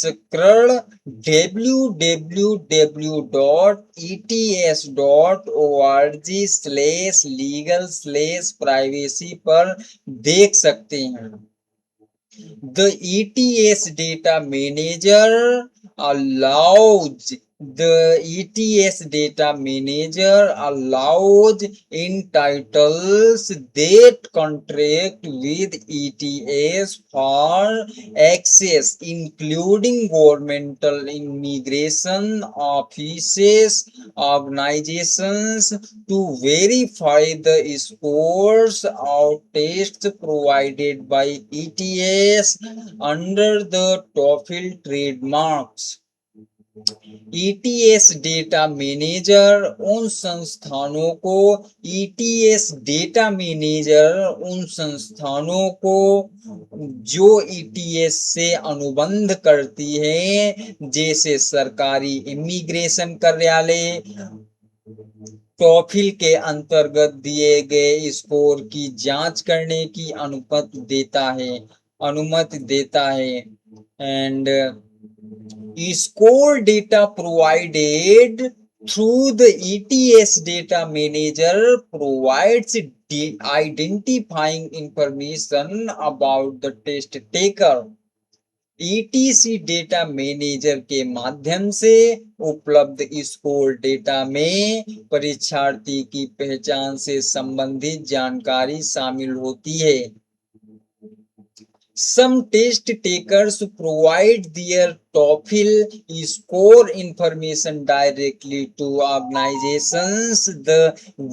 संस्करण www.ets.org/legal/privacy पर देख सकते हैं। The ETS data manager allows entitles that contract with ETS for access, including governmental immigration offices, organizations, to verify the scores of tests provided by ETS under the TOEFL trademarks। ETS data manager उन संस्थानों को जो ETS से अनुबंध करती है, जैसे सरकारी इमिग्रेशन कार्यालय, टॉफिल के अंतर्गत दिए गए स्कोर की जांच करने की अनुमति देता है and score data provided through the ETS data manager provides identifying information about the test taker। ETC data manager के माध्यम से उपलब्ध स्कोर डेटा में परीक्षार्थी की पहचान से संबंधित जानकारी शामिल होती है। Some test takers provide their TOEFL score information directly to organizations. The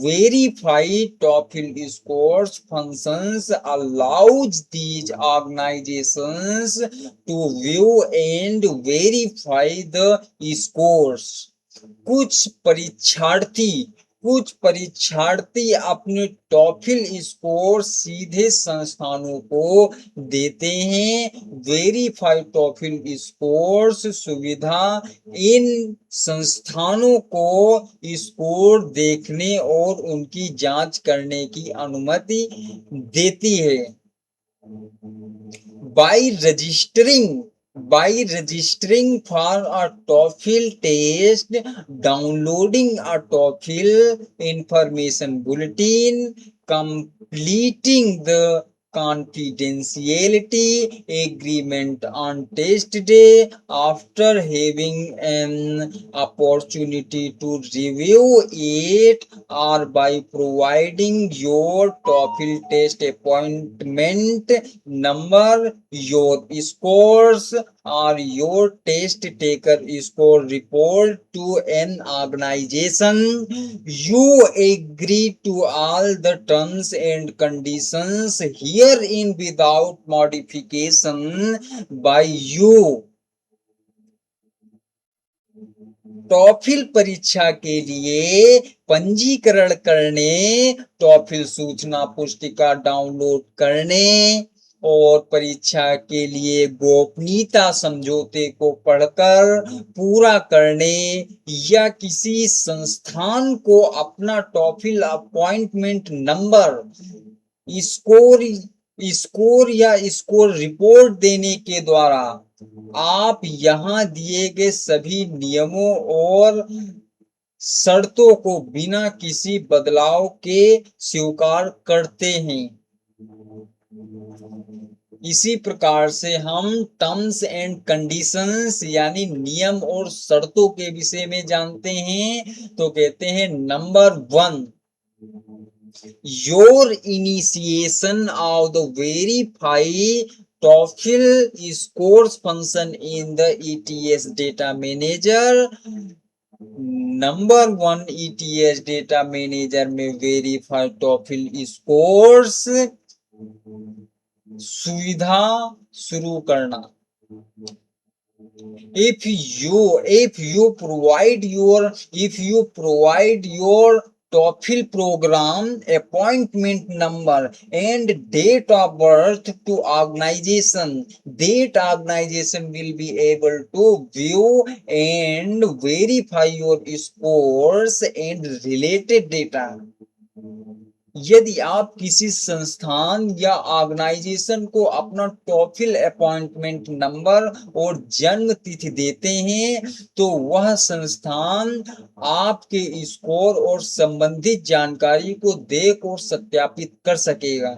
Verify TOEFL scores functions allows these organizations to view and verify the scores। कुछ परीक्षार्थी अपने टॉफिल स्कोर सीधे संस्थानों को देते हैं। वेरीफाई टॉफिल स्कोर्स सुविधा इन संस्थानों को स्कोर देखने और उनकी जांच करने की अनुमति देती है। By registering for a TOEFL test, downloading a TOEFL information bulletin, completing the confidentiality agreement on test day, after having an opportunity to review it, or by providing your TOEFL test appointment number, your scores, or your test taker score report to an organization, you agree to all the terms and conditions herein without modification by you। TOEFL परीक्षा के लिए पंजीकरण करने, TOEFL सूचना पुस्तिका download करने और परीक्षा के लिए गोपनीयता समझौते को पढ़कर पूरा करने, या किसी संस्थान को अपना टॉफिल अपॉइंटमेंट नंबर, स्कोर या स्कोर रिपोर्ट देने के द्वारा आप यहाँ दिए गए सभी नियमों और शर्तों को बिना किसी बदलाव के स्वीकार करते हैं। इसी प्रकार से हम टर्म्स एंड कंडीशंस यानी नियम और शर्तों के विषय में जानते हैं। तो कहते हैं number 1, your initiation of the verify TOEFL scores function in the ETS data manager। Number 1, ETS data manager में वेरीफाई TOEFL स्कोर्स सुविधा शुरू करना। If you provide your TOEFL program appointment number and date of birth to organization, that organization will be able to view and verify your scores and related data। यदि आप किसी संस्थान या organisation को अपना टॉफिल अपॉइंटमेंट नंबर और जन्म तिथि देते हैं तो वह संस्थान आपके स्कोर और संबंधित जानकारी को देख और सत्यापित कर सकेगा।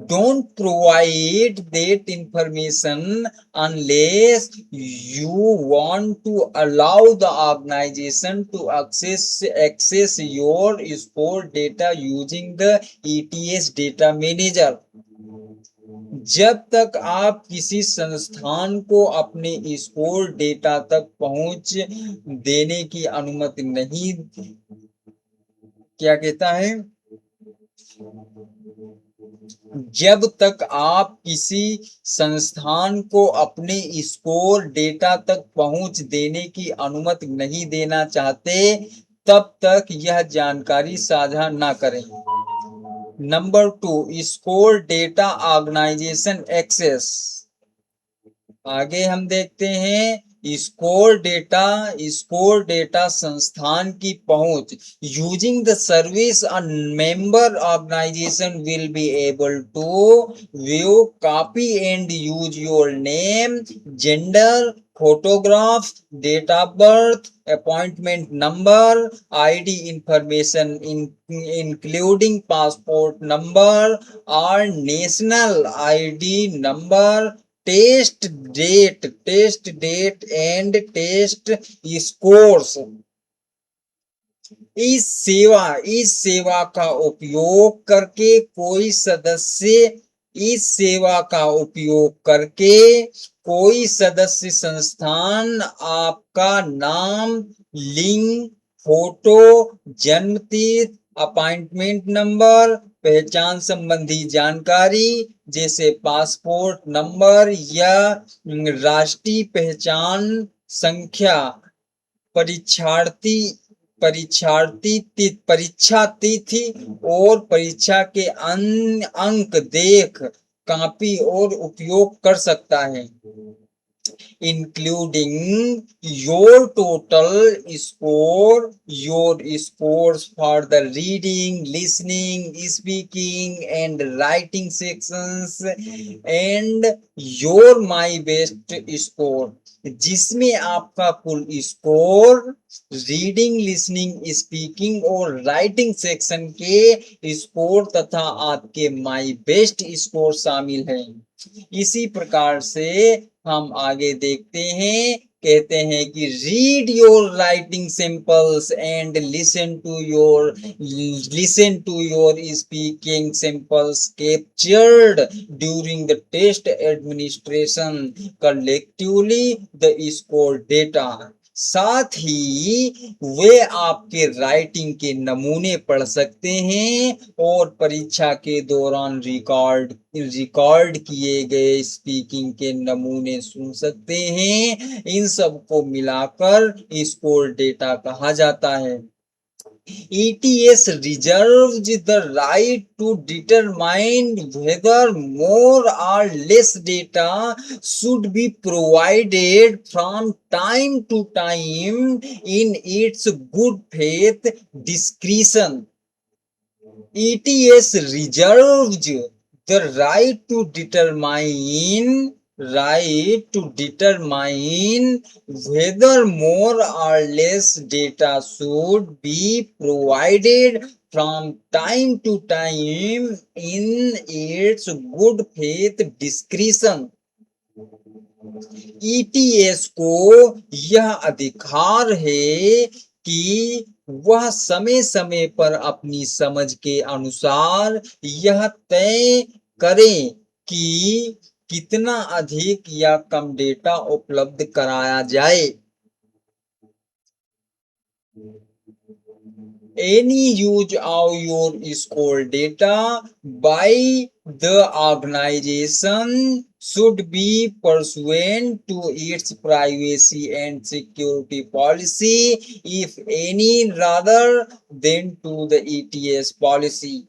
Don't provide that information unless you want to allow the organization to access your score data using the ETS data manager। जब तक आप किसी संस्थान को अपने स्कोर डेटा तक पहुंच देने की अनुमति नहीं, क्या कहता है, जब तक आप किसी संस्थान को अपने स्कोर डेटा तक पहुंच देने की अनुमति नहीं देना चाहते तब तक यह जानकारी साझा ना करें। Number 2, score data organization access. आगे हम देखते हैं स्कोर डेटा संस्थान की पहुंच। Using the service a member organization will be able to view, copy and use your name, gender, photograph, date of birth, appointment number, ID information including passport number और national ID number, test date and test scores. इस सेवा का उपयोग करके कोई सदस्य संस्थान आपका नाम, लिंग, फोटो, जन्मतिथि, अपॉइंटमेंट नंबर, पहचान संबंधी जानकारी जैसे पासपोर्ट नंबर या राष्ट्रीय पहचान संख्या, परीक्षार्थी परीक्षा तिथि और परीक्षा के अंक देख कॉपी और उपयोग कर सकता है, including your total score, your scores for the reading, listening, speaking, and writing sections, and your my best score, जिसमें आपका कुल स्कोर रीडिंग, लिसनिंग, स्पीकिंग और राइटिंग सेक्शन के स्कोर तथा आपके माई बेस्ट स्कोर शामिल हैं। इसी प्रकार से हम आगे देखते हैं, कहते हैं कि read your writing samples and listen to your speaking samples captured during the test administration collectively the score data. साथ ही वे आपके राइटिंग के नमूने पढ़ सकते हैं और परीक्षा के दौरान रिकॉर्ड किए गए स्पीकिंग के नमूने सुन सकते हैं। इन सब को मिलाकर स्कोर डेटा कहा जाता है। ETS reserves the right to determine whether more or less data should be provided from time to time in its good faith discretion. ETS reserves the right to determine whether more or less data should be provided from time to time in its good faith discretion। ETS को यह अधिकार है कि वह समय समय पर अपनी समझ के अनुसार यह तय करें कि कितना अधिक या कम डेटा उपलब्ध कराया जाए। Any use of your score data by the organization should be pursuant to its privacy and security policy, if any, rather than to the ETS policy।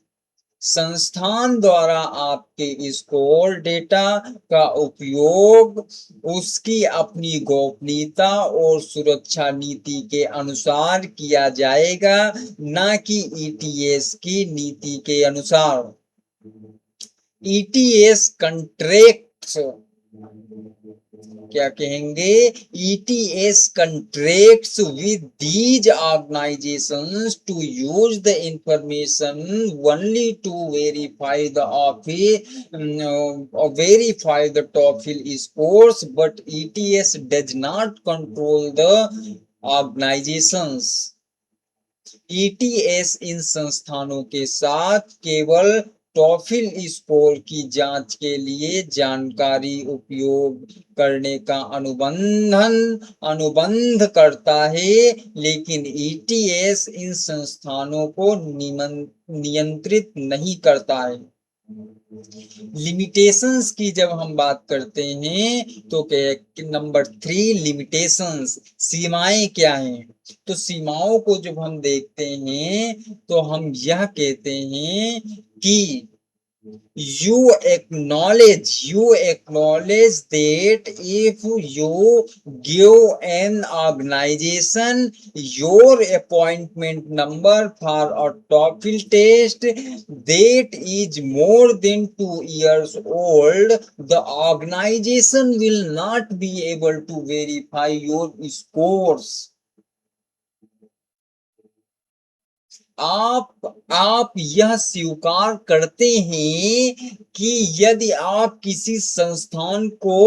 संस्थान द्वारा आपके स्कोर डेटा का उपयोग उसकी अपनी गोपनीयता और सुरक्षा नीति के अनुसार किया जाएगा, न कि ईटीएस की नीति के अनुसार। ईटीएस कंट्रैक्ट्स, क्या कहेंगे, ETS contracts with these organizations to use the information only to verify the verify the TOEFL scores, but ETS does not control the organizations. ETS इन संस्थानों के साथ केवल टॉफिल स्कोर की जांच के लिए जानकारी उपयोग करने का अनुबंध करता है, लेकिन ETS इन संस्थानों को नियंत्रित नहीं करता है। लिमिटेशंस की जब हम बात करते हैं तो नंबर 3 लिमिटेशंस, सीमाएं क्या हैं। तो सीमाओं को जब हम देखते हैं तो हम यह कहते हैं कि you acknowledge that if you give an organization your appointment number for a TOEFL test that is more than 2 years old, the organization will not be able to verify your scores. आप यह स्वीकार करते हैं कि यदि आप किसी संस्थान को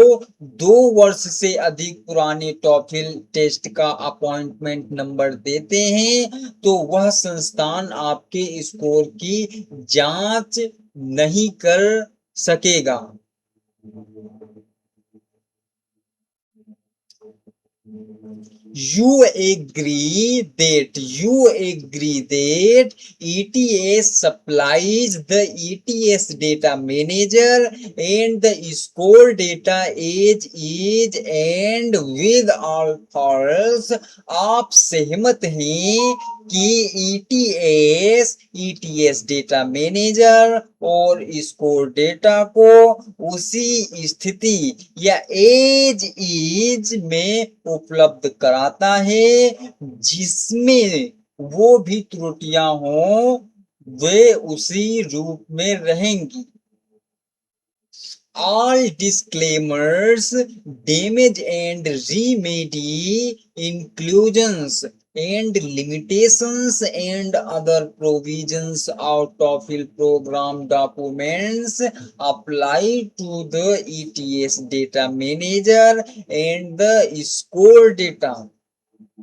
2 वर्ष से अधिक पुराने टॉफिल टेस्ट का अपॉइंटमेंट नंबर देते हैं तो वह संस्थान आपके स्कोर की जांच नहीं कर सकेगा। You agree that ETS supplies the ETS data manager and the score data as is and with all files। आप सहमत हैं कि ETS डेटा मैनेजर और स्कोर डेटा को उसी स्थिति या एज इज में उपलब्ध कराता है जिसमें वो भी त्रुटियां हों, वे उसी रूप में रहेंगी। All disclaimers, damage and remedy, inclusions and limitations and other provisions of TOEFL program documents apply to the ETS data manager and the score data।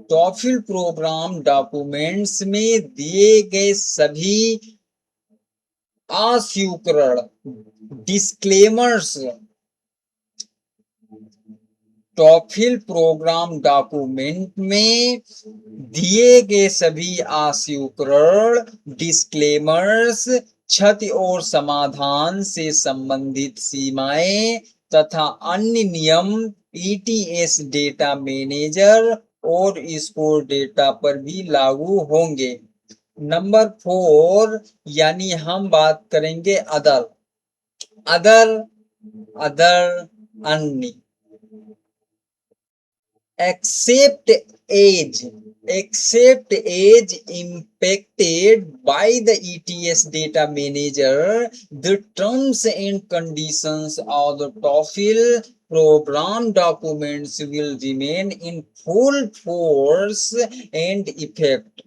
TOEFL programme documents में दिए गए सभी अस्वीकरण, डिस्क्लेमर्स, टॉफिल प्रोग्राम डॉक्यूमेंट में दिए गए सभी अस्वीकरण, डिस्क्लेमर्स, क्षति और समाधान से संबंधित सीमाएं तथा अन्य नियम ETS डेटा मैनेजर और स्कोर डेटा पर भी लागू होंगे। नंबर 4 यानी हम बात करेंगे अदर अन्य। except age impacted by the ETS data manager, the terms and conditions of the TOEFL program documents will remain in full force and effect।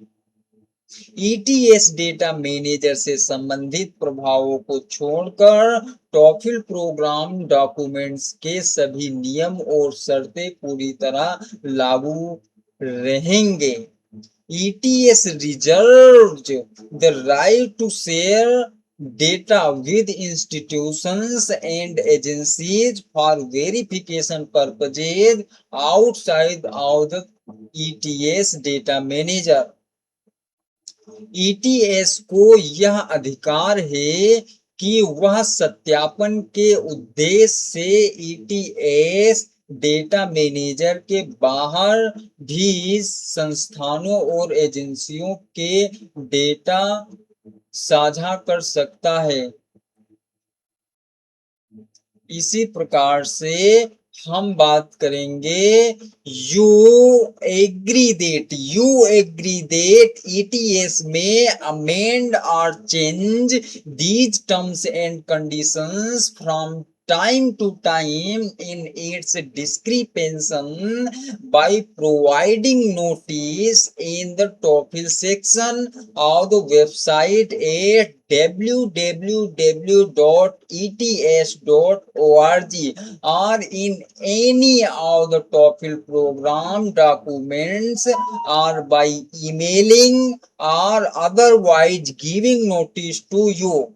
ETS data manager से संबंधित प्रभावों को छोड़कर टॉफिल प्रोग्राम डॉक्यूमेंट्स के सभी नियम और शर्तें पूरी तरह लागू रहेंगे। ETS reserves the right to share data with institutions and agencies for verification purposes outside of the ETS data manager। ETS को यह अधिकार है कि वह सत्यापन के उद्देश्य से ETS डेटा मैनेजर के बाहर भी संस्थानों और एजेंसियों के डेटा साझा कर सकता है। इसी प्रकार से हम बात करेंगे यू एग्री दैट ETS में अमेंड और change these terms and conditions from time to time in its description by providing notice in the TOEFL section of the website at www.ets.org or in any of the TOEFL program documents or by emailing or otherwise giving notice to you।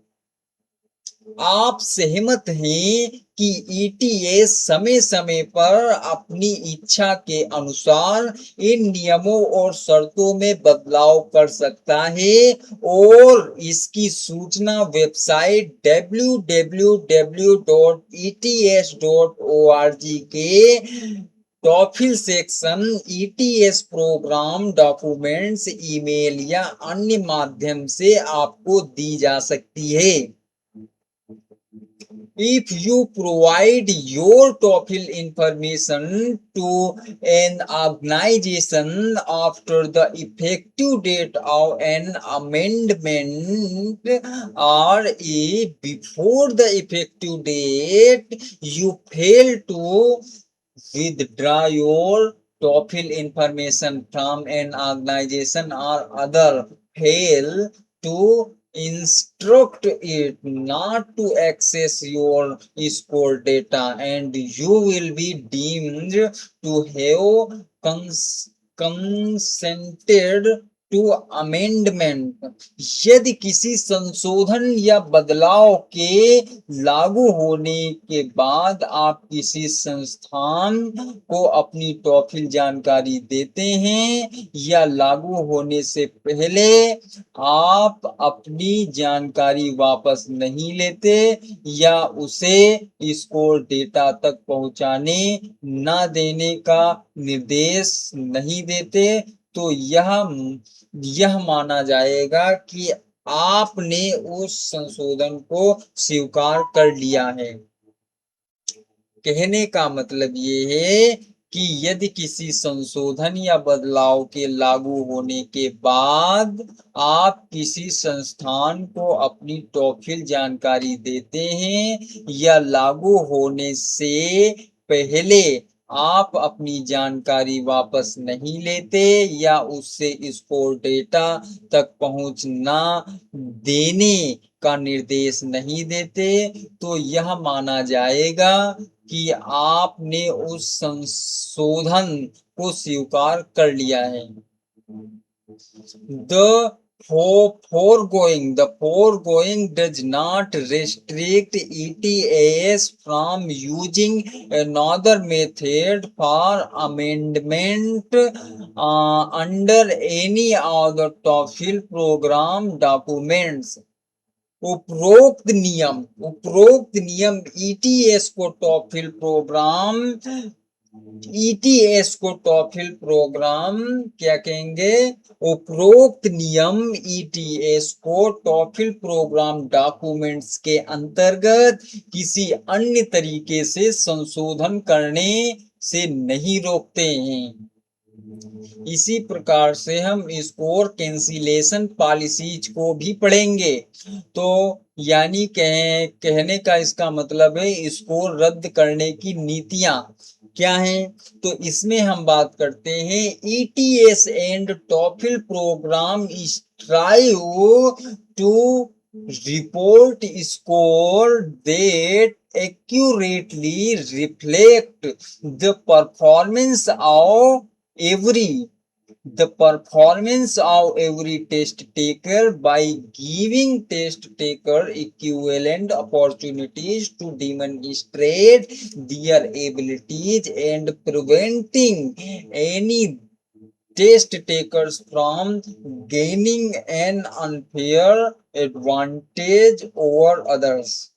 आप सहमत हैं कि ETS समय समय पर अपनी इच्छा के अनुसार इन नियमों और शर्तों में बदलाव कर सकता है और इसकी सूचना वेबसाइट www.ets.org के TOEFL section ETS programme documents email या अन्य माध्यम से आपको दी जा सकती है। If you provide your TOEFL information to an organization after the effective date of an amendment or if before the effective date you fail to withdraw your TOEFL information from an organization or other fail to instruct it not to access your score data and you will be deemed to have consented to amendment. यदि किसी संशोधन या बदलाव के लागू होने के बाद आप किसी संस्थान को अपनी टॉफिल जानकारी देते हैं या लागू होने से पहले आप अपनी जानकारी वापस नहीं लेते या उसे स्कोर डेटा तक पहुंचाने न देने का निर्देश नहीं देते तो यह माना जाएगा कि आपने उस संशोधन को स्वीकार कर लिया है। कहने का मतलब ये है कि यदि किसी संशोधन या बदलाव के लागू होने के बाद आप किसी संस्थान को अपनी टॉफिल जानकारी देते हैं या लागू होने से पहले आप अपनी जानकारी वापस नहीं लेते या उससे स्कोर डेटा तक पहुंच ना देने का निर्देश नहीं देते तो यह माना जाएगा कि आपने उस संशोधन को स्वीकार कर लिया है। The foregoing does not restrict ETS from using another method for amendment under any of the TOEFL program documents। उपरोक्त नियम ETS को टॉफिल प्रोग्राम क्या कहेंगे? उपरोक्त नियम ETS को टॉफिल प्रोग्राम डॉक्यूमेंट्स के अंतर्गत किसी अन्य तरीके से संशोधन करने से नहीं रोकते हैं। इसी प्रकार से हम स्कोर कैंसिलेशन पॉलिसीज को भी पढ़ेंगे। तो यानी कहने का इसका मतलब है स्कोर रद्द करने की नीतियां क्या हैं। तो इसमें हम बात करते हैं ETS and TOEFL programme strive to report score that accurately reflect the performance of every test taker by giving test taker equivalent opportunities to demonstrate their abilities and preventing any test takers from gaining an unfair advantage over others।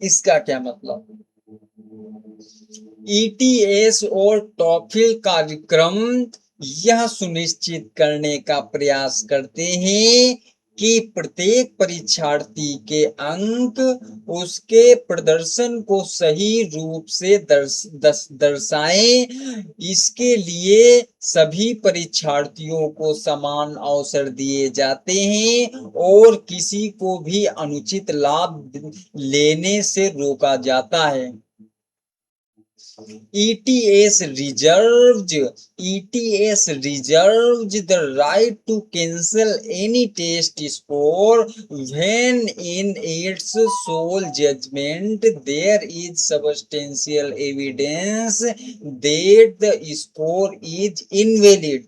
इसका क्या मतलब? ETS और TOEFL कार्यक्रम यह सुनिश्चित करने का प्रयास करते हैं कि प्रत्येक परीक्षार्थी के अंक उसके प्रदर्शन को सही रूप से दर्शाएं। इसके लिए सभी परीक्षार्थियों को समान अवसर दिए जाते हैं और किसी को भी अनुचित लाभ लेने से रोका जाता है। ETS reserves the right to cancel any test score when in its sole judgment there is substantial evidence that the score is invalid.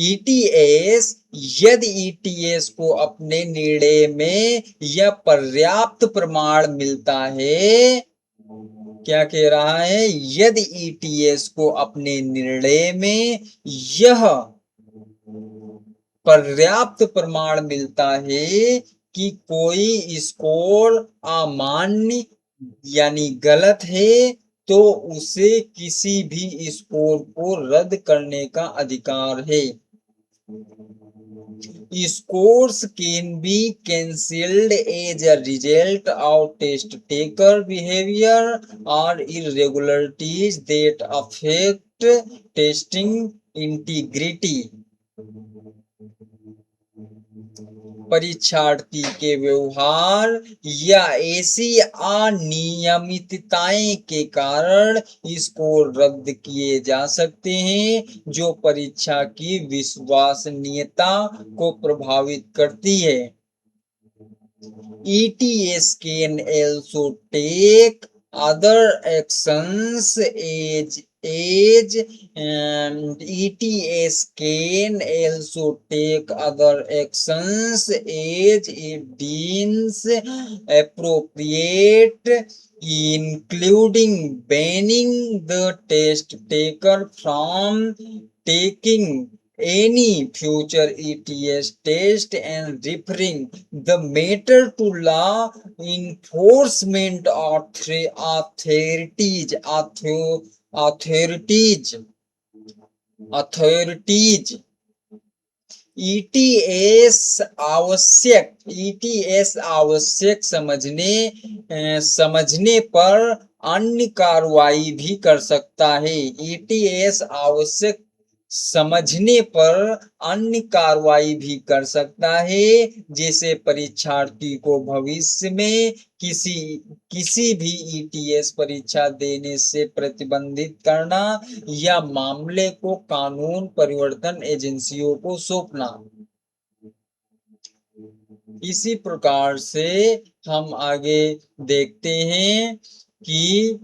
ETS यदि ETS को अपने निर्णय में यह पर्याप्त प्रमाण मिलता है, क्या कह रहा है, यदि ETS को अपने निर्णय में यह पर्याप्त प्रमाण मिलता है कि कोई स्कोर अमान्य यानी गलत है, तो उसे किसी भी स्कोर को रद्द करने का अधिकार है। Scores can be cancelled as a result of test taker behavior or irregularities that affect testing integrity. परीक्षार्थी के व्यवहार या ऐसी अनियमितताएं के कारण स्कोर रद्द किए जा सकते हैं जो परीक्षा की विश्वसनीयता को प्रभावित करती है। ETS can also take other actions ETS can also take other actions as it deems appropriate, including banning the test taker from taking any future ETS test and referring the matter to law enforcement authorities. ETS आवश्यक समझने पर अन्य कार्रवाई भी कर सकता है। ETS आवश्यक समझने पर अन्य कार्रवाई भी कर सकता है, जैसे परीक्षार्थी को भविष्य में किसी भी ETS परीक्षा देने से प्रतिबंधित करना या मामले को कानून परिवर्तन एजेंसियों को सौंपना। इसी प्रकार से हम आगे देखते हैं कि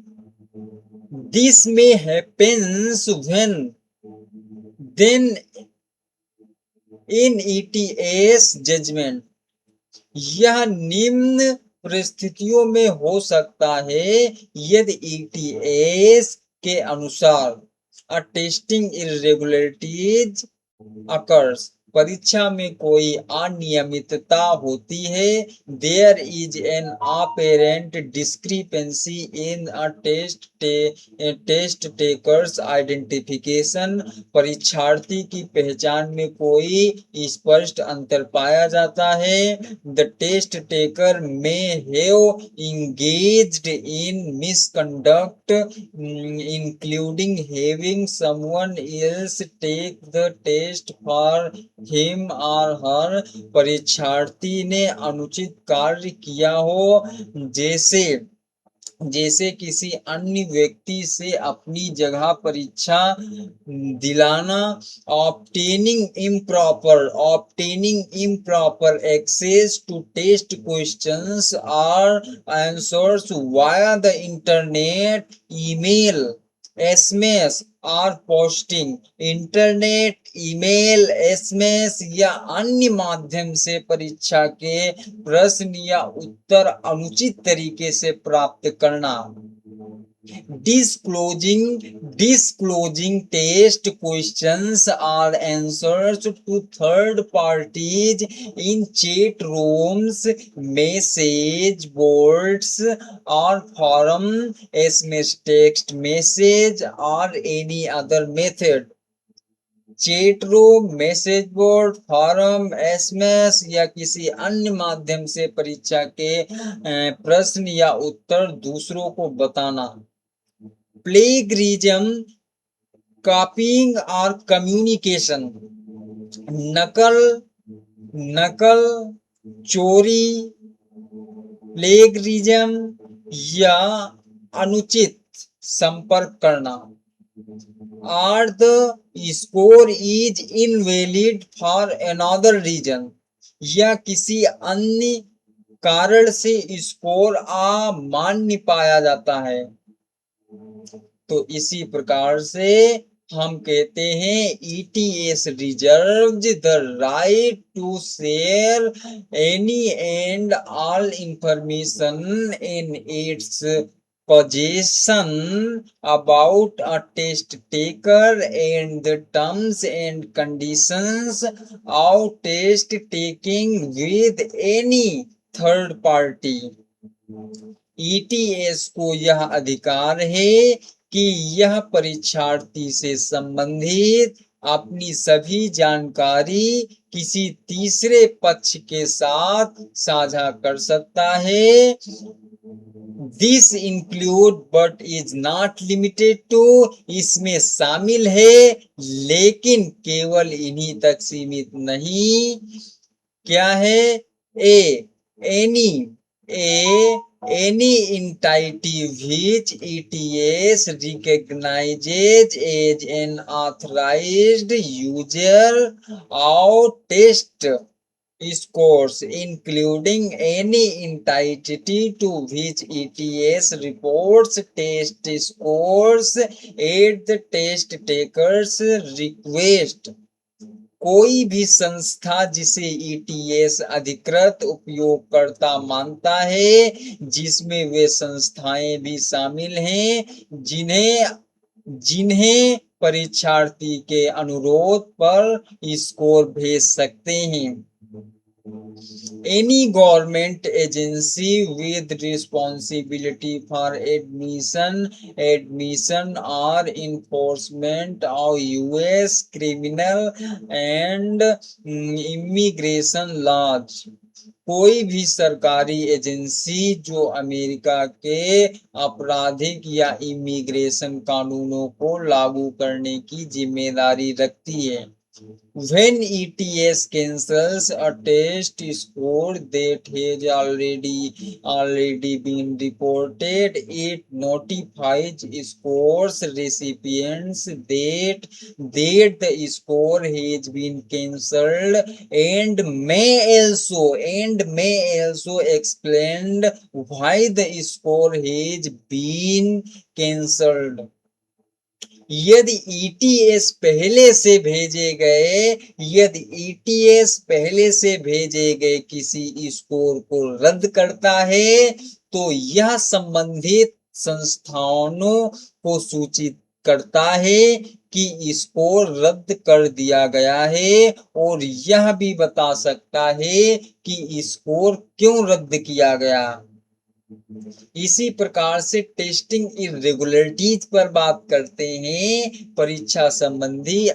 दिस में happens when then in ETS judgement, यह निम्न परिस्थितियों में हो सकता है यदि ETS के अनुसार अ टेस्टिंग इरेगुलरिटीज अकर्स, परीक्षा में कोई अनियमितता होती है, there is an apparent discrepancy in a test taker's identification, परीक्षार्थी की पहचान में कोई स्पष्ट अंतर पाया जाता है। The test taker may have engaged in misconduct, including having someone else take the test for him or her, परीक्षार्थी ने अनुचित कार्य किया हो, जैसे किसी अन्य व्यक्ति से अपनी जगह परीक्षा दिलाना, obtaining improper access to test questions or answers via the internet, email, SMS और पोस्टिंग, इंटरनेट, ईमेल, एसएमएस या अन्य माध्यम से परीक्षा के प्रश्न या उत्तर अनुचित तरीके से प्राप्त करना। Disclosing test questions or answers to third parties in chat rooms, message boards or forum, SMS, text message or any other method. Chat room, message board, forum, SMS या किसी अन्य माध्यम से परीक्षा के प्रश्न या उत्तर दूसरों को बताना। प्लेगरिज्म, कॉपिंग और कम्युनिकेशन, नकल, नकल, चोरी, प्लेगरिज्म या अनुचित संपर्क करना। Or the score is invalid for another reason, या किसी अन्य कारण से स्कोर अमान्य पाया जाता है। तो इसी प्रकार से हम कहते हैं ETS reserves the right to share any and all information in its possession about a test taker and the terms and conditions of test taking with any third party। ETS को यह अधिकार है कि यह परीक्षार्थी से संबंधित अपनी सभी जानकारी किसी तीसरे पक्ष के साथ साझा कर सकता है। This include but is not limited to, इसमें शामिल है लेकिन केवल इन्हीं तक सीमित नहीं। क्या है? any entity which ETS recognizes as an authorized user of test scores, including any entity to which ETS reports test scores at the test taker's request। कोई भी संस्था जिसे ETS अधिकृत उपयोगकर्ता मानता है, जिसमें वे संस्थाएं भी शामिल हैं जिन्हें जिन्हें परीक्षार्थी के अनुरोध पर स्कोर भेज सकते हैं। Any government agency with responsibility for admission or enforcement of US criminal and immigration laws, कोई भी सरकारी एजेंसी जो अमेरिका के आपराधिक या इमिग्रेशन कानूनों को लागू करने की जिम्मेदारी रखती है। When ETS cancels a test score that has already been reported, it notifies scores recipients that the score has been cancelled and may also explain why the score has been cancelled। यदि ETS पहले से भेजे गए किसी score को रद्द करता है तो यह संबंधित संस्थानों को सूचित करता है कि स्कोर रद्द कर दिया गया है और यह भी बता सकता है कि स्कोर क्यों रद्द किया गया। इसी प्रकार से टेस्टिंग इरेगुलरिटीज पर बात करते हैं, परीक्षा संबंधी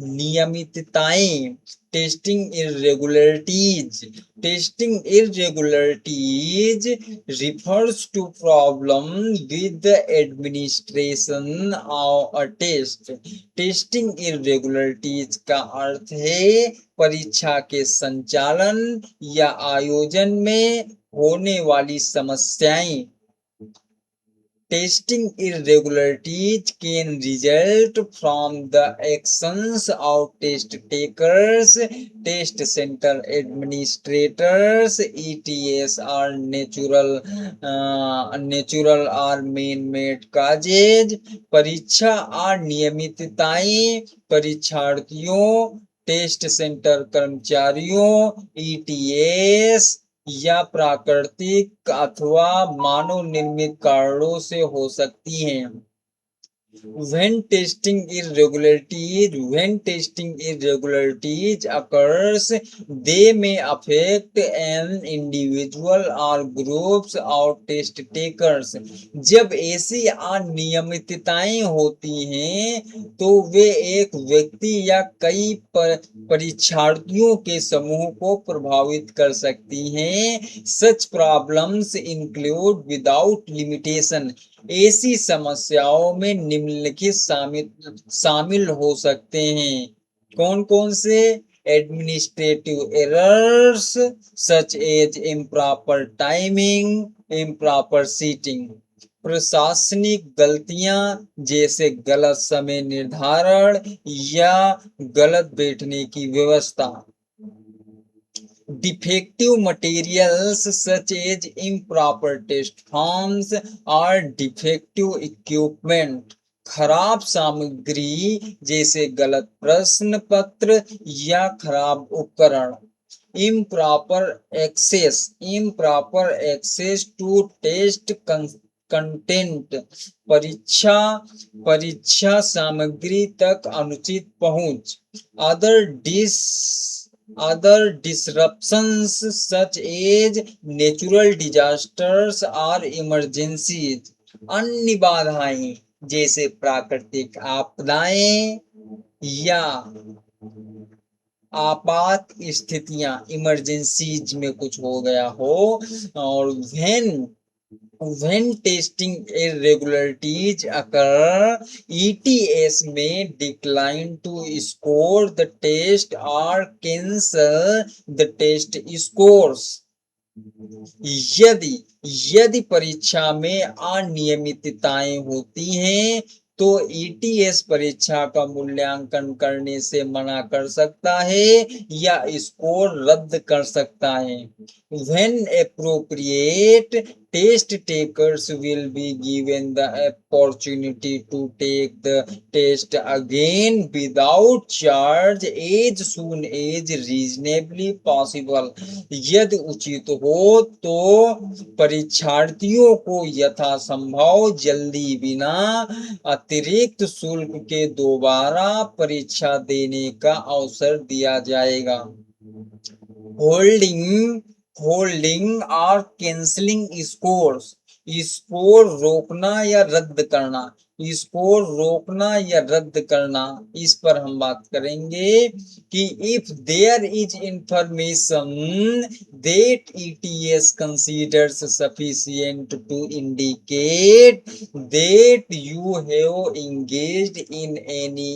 अनियमितताएं। Testing irregularities refers to problem with the administration of a test। Testing irregularities का अर्थ है परीक्षा के संचालन या आयोजन में होने वाली समस्याएं। Testing irregularities can result from the actions of test takers, test center administrators, ETS or natural or man-made causes। परीक्षा अनियमितताएं परीक्षार्थियों, टेस्ट सेंटर कर्मचारियों, ETS या प्राकृतिक अथवा मानव निर्मित कारणों से हो सकती हैं। when testing irregularities occurs, they may affect an individual or groups of test takers. जब ऐसी अनियमितताएं होती हैं तो वे एक व्यक्ति या कई परीक्षार्थियों के समूह को प्रभावित कर सकती हैं। Such problems include without limitation, ऐसी समस्याओं में निम्नलिखित शामिल हो सकते हैं। कौन कौन से? Administrative errors such as improper timing, improper seating, प्रशासनिक गलतियां जैसे गलत समय निर्धारण या गलत बैठने की व्यवस्था, defective materials such as improper test forms or defective equipment, खराब सामग्री जैसे गलत प्रश्न पत्र या खराब उपकरण, improper access to test content, परीक्षा सामग्री तक अनुचित पहुंच, other disruptions such as natural disasters or emergencies, अन्य बाधाएं जैसे प्राकृतिक आपदाएं या आपात स्थितियां, इमरजेंसीज में कुछ हो गया हो। और when testing irregularities occur, ETS may decline to score the test or cancel the test scores. यदि परीक्षा में अनियमितताएं होती हैं तो ETS परीक्षा का मूल्यांकन करने से मना कर सकता है या स्कोर रद्द कर सकता है। When appropriate, test takers will be given the opportunity to take the test again without charge as soon as reasonably possible. यदि उचित हो तो परीक्षार्थियों को यथासंभव जल्दी बिना अतिरिक्त शुल्क के दोबारा परीक्षा देने का अवसर दिया जाएगा। होल्डिंग और कैंसलिंग स्कोर्स, स्कोर रोकना या रद्द करना, इस पर हम बात करेंगे कि if there is information that ETS considers sufficient to indicate that you have engaged in any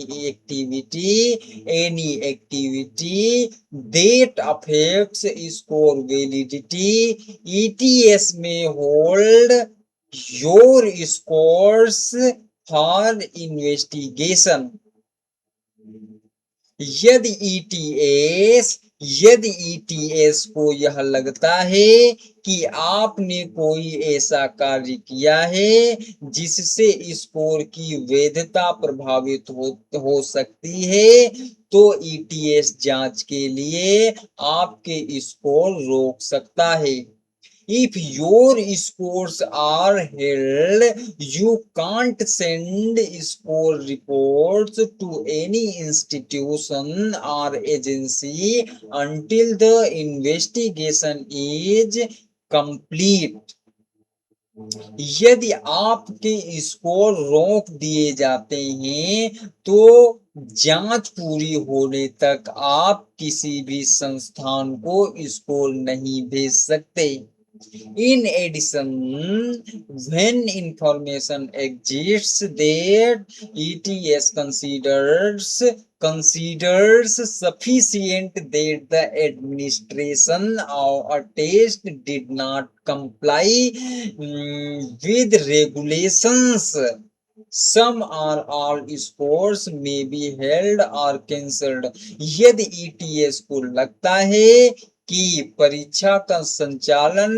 activity that affects score validity, ETS may hold your scores for investigation. यदि ETS को यह लगता है कि आपने कोई ऐसा कार्य किया है जिससे स्कोर की वैधता प्रभावित हो सकती है तो ETS जांच के लिए आपके स्कोर रोक सकता है। If your scores are held, you can't send score reports to any institution or agency until the investigation is complete. यदि आपके स्कोर रोक दिए जाते हैं तो जांच पूरी होने तक आप किसी भी संस्थान को स्कोर नहीं भेज सकते। In addition, when information exists that ETS considers sufficient that the administration of a test did not comply with regulations, some or all scores may be held or cancelled. यदि ETS को लगता है कि परीक्षा का संचालन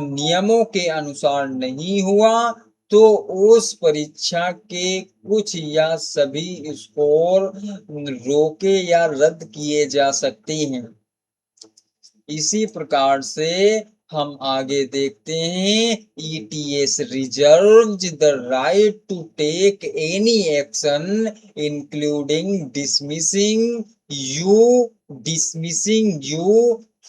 नियमों के अनुसार नहीं हुआ तो उस परीक्षा के कुछ या सभी स्कोर रोके या रद्द किए जा सकते हैं। इसी प्रकार से हम आगे देखते हैं, ETS reserves the right to take any action including dismissing you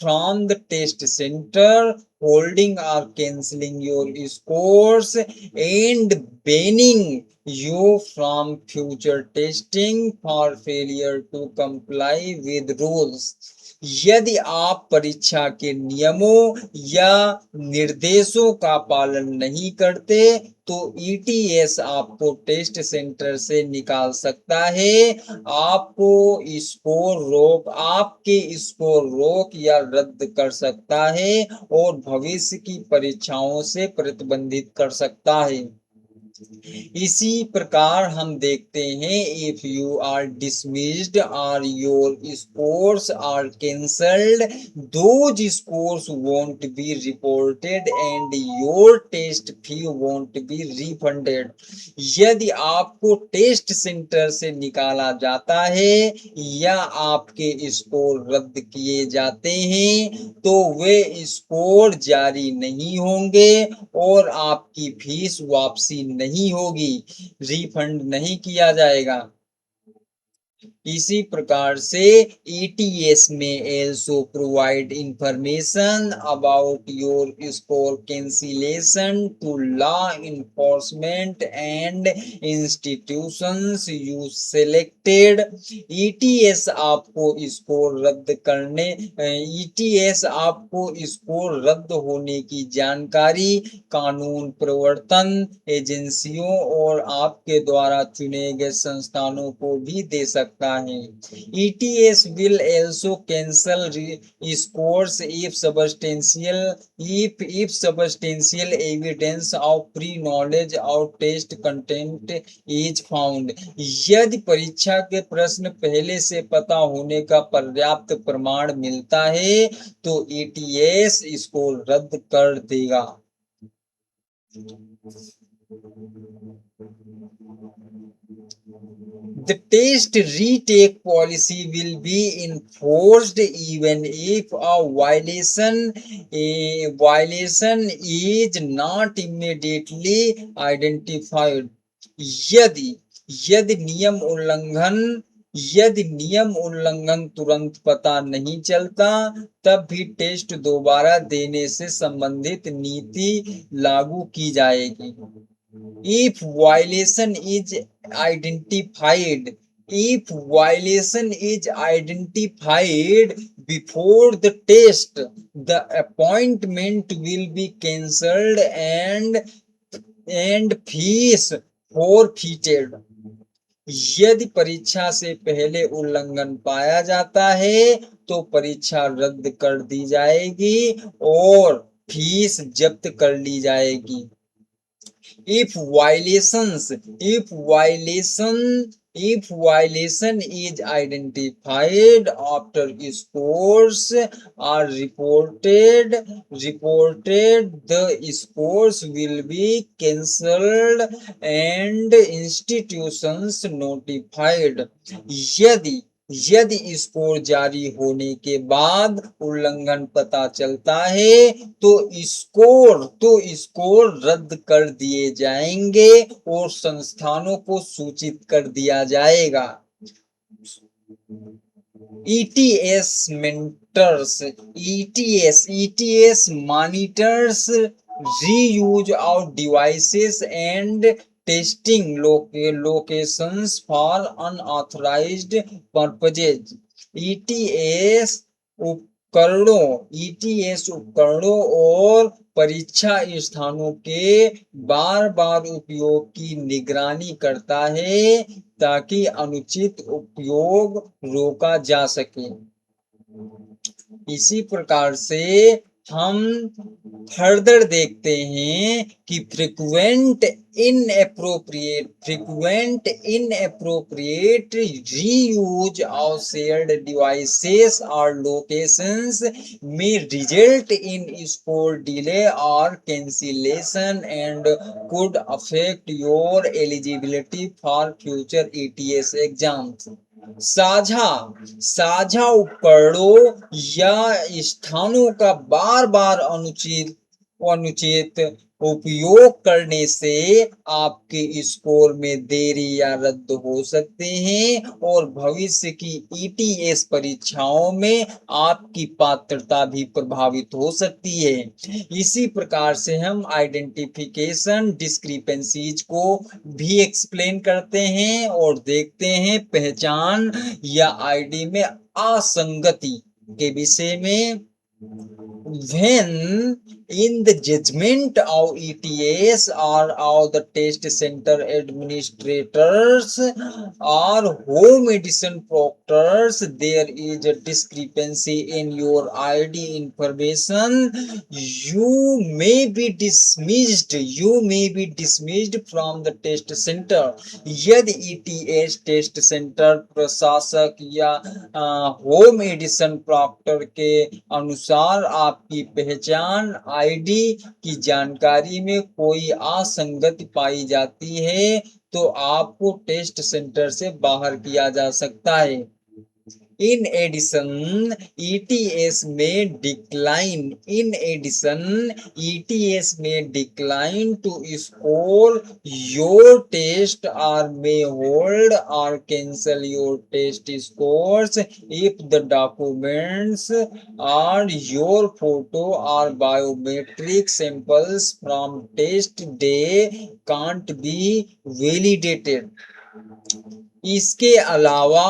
from the test center, holding or cancelling your scores, and banning you from future testing for failure to comply with rules। यदि आप परीक्षा के नियमों या निर्देशों का पालन नहीं करते तो ETS आपको टेस्ट सेंटर से निकाल सकता है, आपके स्कोर रोक या रद्द कर सकता है और भविष्य की परीक्षाओं से प्रतिबंधित कर सकता है। इसी प्रकार हम देखते हैं, इफ यू आर डिसमिस्ड और your scores are cancelled, those scores won't be reported and your test fee won't be refunded. यदि आपको टेस्ट सेंटर से निकाला जाता है या आपके स्कोर रद्द किए जाते हैं तो वे स्कोर जारी नहीं होंगे और आपकी फीस वापसी नहीं होगी, रिफंड नहीं किया जाएगा। इसी प्रकार से ETS में also provide information about your score cancellation to law enforcement and institutions you selected। ETS आपको स्कोर रद्द करने ETS आपको स्कोर रद्द होने की जानकारी कानून प्रवर्तन एजेंसियों और आपके द्वारा चुने गए संस्थानों को भी दे सकता है। ETS will also cancel scores if substantial evidence of pre-knowledge of test content is found। यदि परीक्षा के प्रश्न पहले से पता होने का पर्याप्त प्रमाण मिलता है तो ETS स्कोर रद्द कर देगा। The test retake policy will be enforced even if a violation is not immediately identified। यदि नियम उल्लंघन तुरंत पता नहीं चलता तब भी टेस्ट दोबारा देने से संबंधित नीति लागू की जाएगी। If violation is identified before the test, the appointment will be cancelled and fees forfeited। यदि परीक्षा से पहले उल्लंघन पाया जाता है तो परीक्षा रद्द कर दी जाएगी और फीस जब्त कर ली जाएगी। If violation is identified after scores are reported, the scores will be cancelled and institutions notified। यदि स्कोर जारी होने के बाद उल्लंघन पता चलता है तो स्कोर रद्द कर दिए जाएंगे और संस्थानों को सूचित कर दिया जाएगा। ETS monitors reuse of devices and testing locations for unauthorized purposes। ETS उपकरणों और परीक्षा स्थानों के बार बार उपयोग की निगरानी करता है ताकि अनुचित उपयोग रोका जा सके। इसी प्रकार से हम फर्दर देखते हैं कि frequent inappropriate reuse of shared devices or locations may result in score delay or cancellation and could affect your eligibility for future ETS exams। साझा साझा उपकरणों या स्थानों का बार बार अनुचित अनुचित उपयोग करने से आपके स्कोर में देरी या रद्द हो सकते हैं और भविष्य की ईटीएस परीक्षाओं में आपकी पात्रता भी प्रभावित हो सकती है। इसी प्रकार से हम आइडेंटिफिकेशन डिस्क्रिपेंसीज को भी एक्सप्लेन करते हैं और देखते हैं पहचान या आईडी में असंगति के विषय में। When in the judgment of ETS or of the test center administrators or home edition proctors, there is a discrepancy in your ID information. You may be dismissed. You may be dismissed from the test center. यदि ETS test center प्रशासक या home edition Procter के अनुसार आपकी पहचान ID की जानकारी में कोई असंगति पाई जाती है तो आपको टेस्ट सेंटर से बाहर किया जा सकता है। In addition, ETS may decline. In addition, ETS may decline to score your test or may hold or cancel your test scores if the documents or your photo or biometric samples from test day can't be validated. इसके अलावा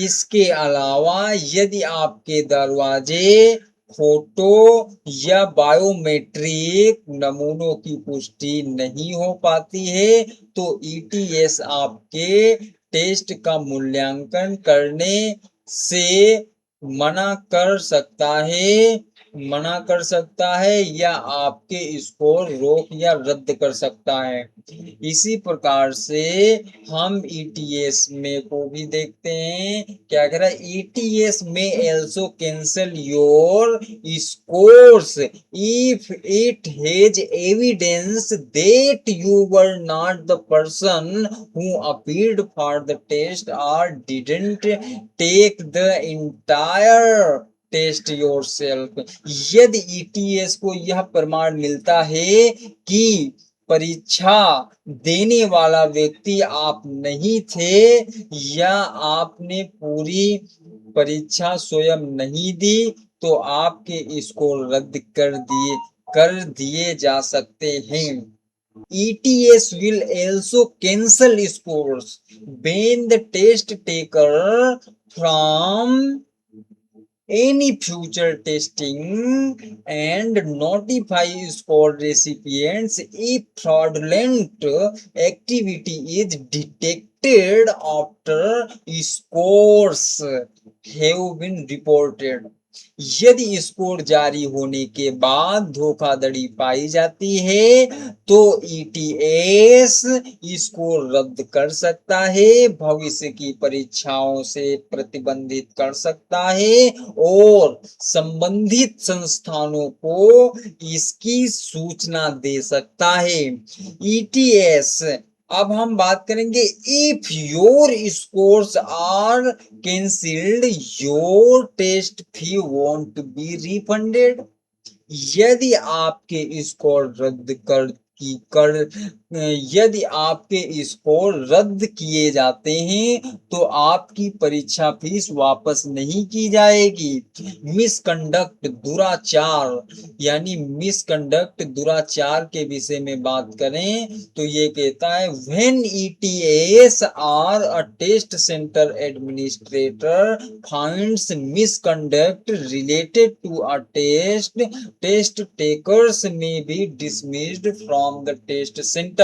इसके अलावा यदि आपके दरवाजे photo या biometric नमूनों की पुष्टि नहीं हो पाती है तो ईटीएस आपके टेस्ट का मूल्यांकन करने से मना कर सकता है या आपके स्कोर रोक या रद्द कर सकता है। इसी प्रकार से हम ईटीएस में को भी देखते हैं। क्या कह रहा है, ईटीएस में also cancel your scores if it has evidence that you were not the person who appeared for the test और didn't take the entire test yourself. यदि ईटीएस को यह प्रमाण मिलता है कि परीक्षा देने वाला व्यक्ति आप नहीं थे या आपने पूरी परीक्षा स्वयं नहीं दी तो आपके स्कोर रद्द कर दिए जा सकते हैं। ETS will also cancel scores when the test taker from any future testing and notify score recipients if fraudulent activity is detected after scores have been reported. यदि स्कोर जारी होने के बाद धोखाधड़ी पाई जाती है तो ईटीएस स्कोर रद्द कर सकता है, भविष्य की परीक्षाओं से प्रतिबंधित कर सकता है और संबंधित संस्थानों को इसकी सूचना दे सकता है। ईटीएस अब हम बात करेंगे if your scores are cancelled your test fee won't be refunded. यदि आपके स्कोर यदि आपके स्कोर रद्द किए जाते हैं तो आपकी परीक्षा फीस वापस नहीं की जाएगी। मिसकंडक्ट दुराचार यानी मिसकंडक्ट दुराचार के विषय में बात करें तो ये कहता है when ETS are a test center administrator finds misconduct related to a test takers may be dismissed from the test center.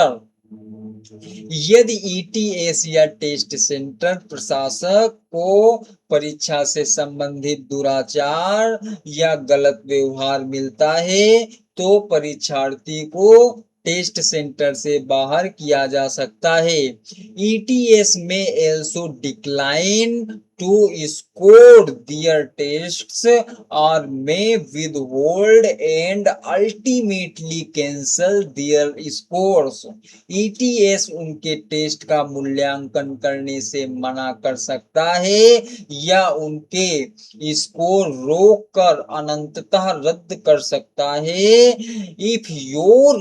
यदि ईटीएस या टेस्ट सेंटर प्रशासक को परीक्षा से संबंधित दुराचार या गलत व्यवहार मिलता है तो परीक्षार्थी को टेस्ट सेंटर से बाहर किया जा सकता है। ETS में also decline to score their tests or may withhold and ultimately cancel their scores. ETS उनके टेस्ट का मूल्यांकन करने से मना कर सकता है या उनके स्कोर रोक कर अनंततः रद्द कर सकता है। If your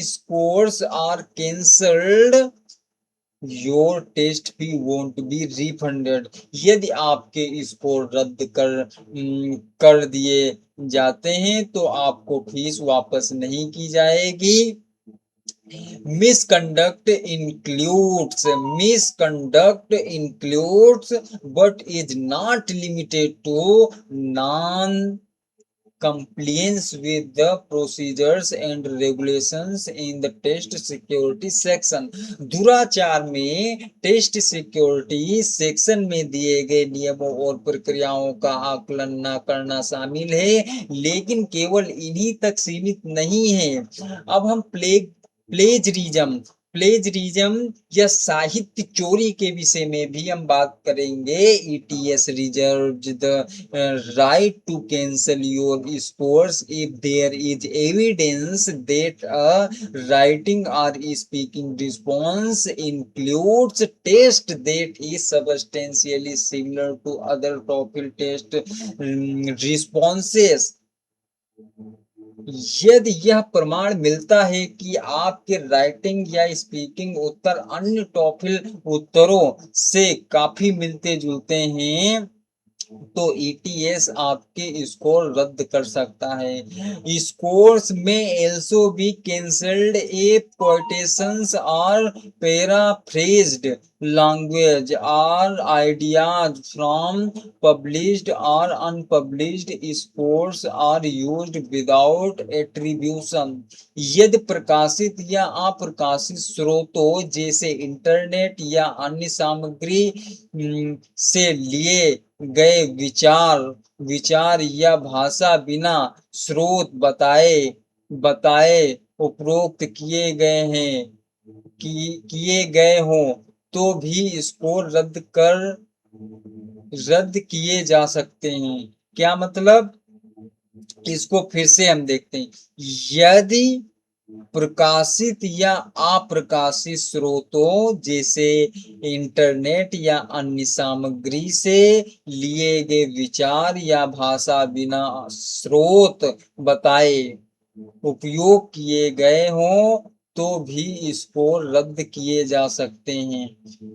scores are cancelled, your test भी वोंट बी रिफंडेड। यदि आपके स्कोर रद्द कर दिए जाते हैं तो आपको फीस वापस नहीं की जाएगी। Misconduct includes but is not limited to non compliance with the procedures and regulations in the test security section. दुराचार में टेस्ट सिक्योरिटी सेक्शन में दिए गए नियमों और प्रक्रियाओं का आकलन न करना शामिल है, लेकिन केवल इन्हीं तक सीमित नहीं है। अब हम प्लेजरिज्म या साहित्य चोरी के विषय में भी हम बात करेंगे। ETS reserves the right to cancel your scores if there is evidence that a writing or speaking response includes text that is substantially similar to other TOEFL test responses। यदि यह प्रमाण मिलता है कि आपके राइटिंग या स्पीकिंग उत्तर अन्य TOEFL उत्तरों से काफी मिलते जुलते हैं तो ETS आपके स्कोर रद्द कर सकता है। Scores may also be cancelled a quotations और पैराफ्रेज्ड लैंग्वेज और आइडियाज फ्रॉम पब्लिश्ड और unpublished sources are used without attribution. यदि प्रकाशित या अप्रकाशित स्रोतों जैसे इंटरनेट या अन्य सामग्री से लिए गए विचार या भाषा बिना स्रोत बताए उपरोक्त किए गए हों तो भी स्कोर रद्द किए जा सकते हैं। क्या मतलब? इसको फिर से हम देखते हैं। यदि प्रकाशित या अप्रकाशित स्रोतों जैसे इंटरनेट या अन्य सामग्री से लिए गए विचार या भाषा बिना स्रोत बताए उपयोग किए गए हों तो भी स्कोर रद्द किए जा सकते हैं।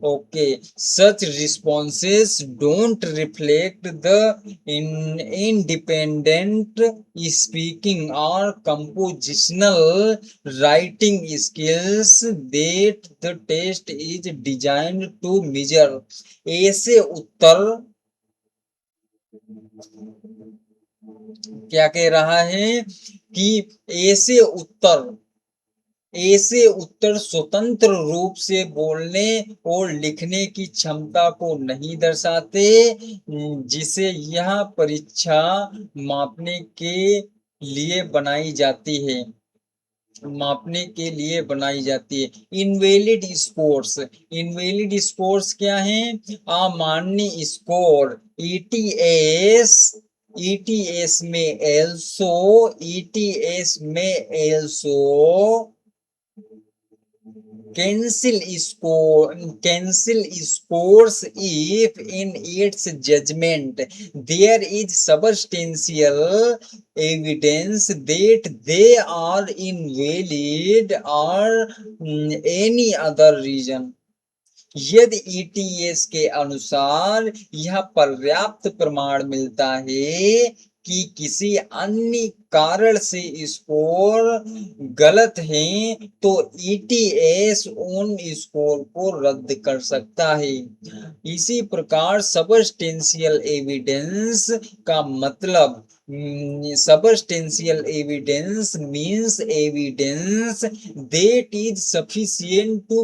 Okay, such responses don't reflect the independent speaking और compositional writing skills that the test is designed to measure. ऐसे उत्तर क्या कह रहा है कि ऐसे उत्तर स्वतंत्र रूप से बोलने और लिखने की क्षमता को नहीं दर्शाते जिसे यह परीक्षा मापने के लिए बनाई जाती है। इनवैलिड स्कोर्स क्या है? अमान्य स्कोर ETS में also cancel scores if in its judgment there is substantial evidence that they are invalid or any other reason। यदि ETS के अनुसार यह पर्याप्त प्रमाण मिलता है कि किसी अन्य कारण से स्कोर गलत है तो ETS उन स्कोर को रद्द कर सकता है। इसी प्रकार सबस्टेंशियल एविडेंस का मतलब substantial evidence means evidence that is sufficient to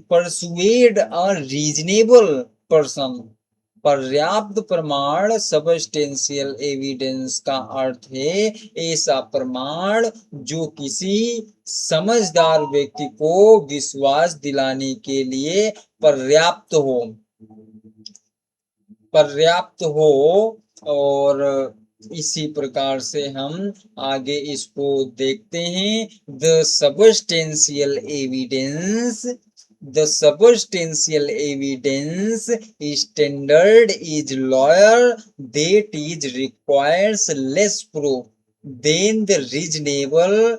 persuade a reasonable person पर्याप्त प्रमाण सबस्टेंशियल एविडेंस का अर्थ है ऐसा प्रमाण जो किसी समझदार व्यक्ति को विश्वास दिलाने के लिए पर्याप्त हो और इसी प्रकार से हम आगे इसको देखते हैं। The substantial evidence standard is lawyer that is requires less proof than the reasonable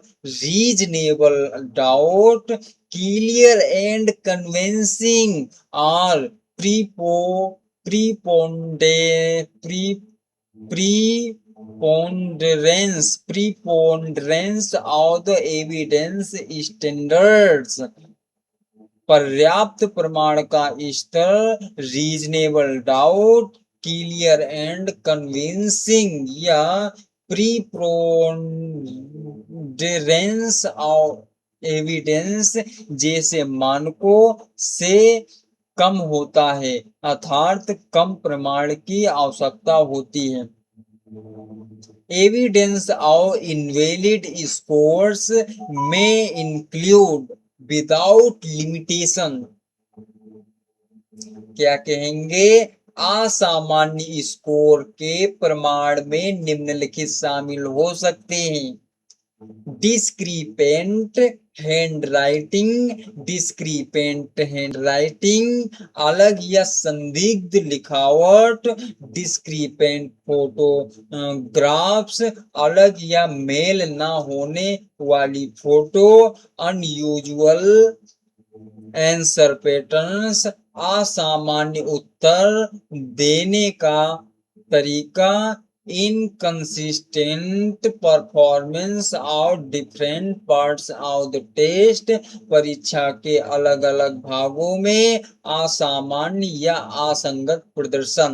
doubt, clear and convincing or preponderance of the evidence standards। पर्याप्त प्रमाण का स्तर, reasonable doubt, clear and convincing या प्रीपोंडेरेंस ऑफ एविडेंस जैसे मानकों से कम होता है, अर्थात कम प्रमाण की आवश्यकता होती है। एविडेंस ऑफ इनवैलिड स्कोर्स में इंक्लूड विदाउट लिमिटेशन, क्या कहेंगे, असामान्य स्कोर के प्रमाण में निम्नलिखित शामिल हो सकते हैं। डिस्क्रिपेंट हैंडराइटिंग, अलग या संदिग्ध लिखावट, डिस्क्रिपेंट फोटोग्राफ्स, अलग या मेल न होने वाली फोटो, अनयूजुअल आंसर पैटर्न्स, असामान्य उत्तर देने का तरीका, inconsistent performance of different parts of the test, परीक्षा के अलग अलग भागों में असामान्य या असंगत प्रदर्शन।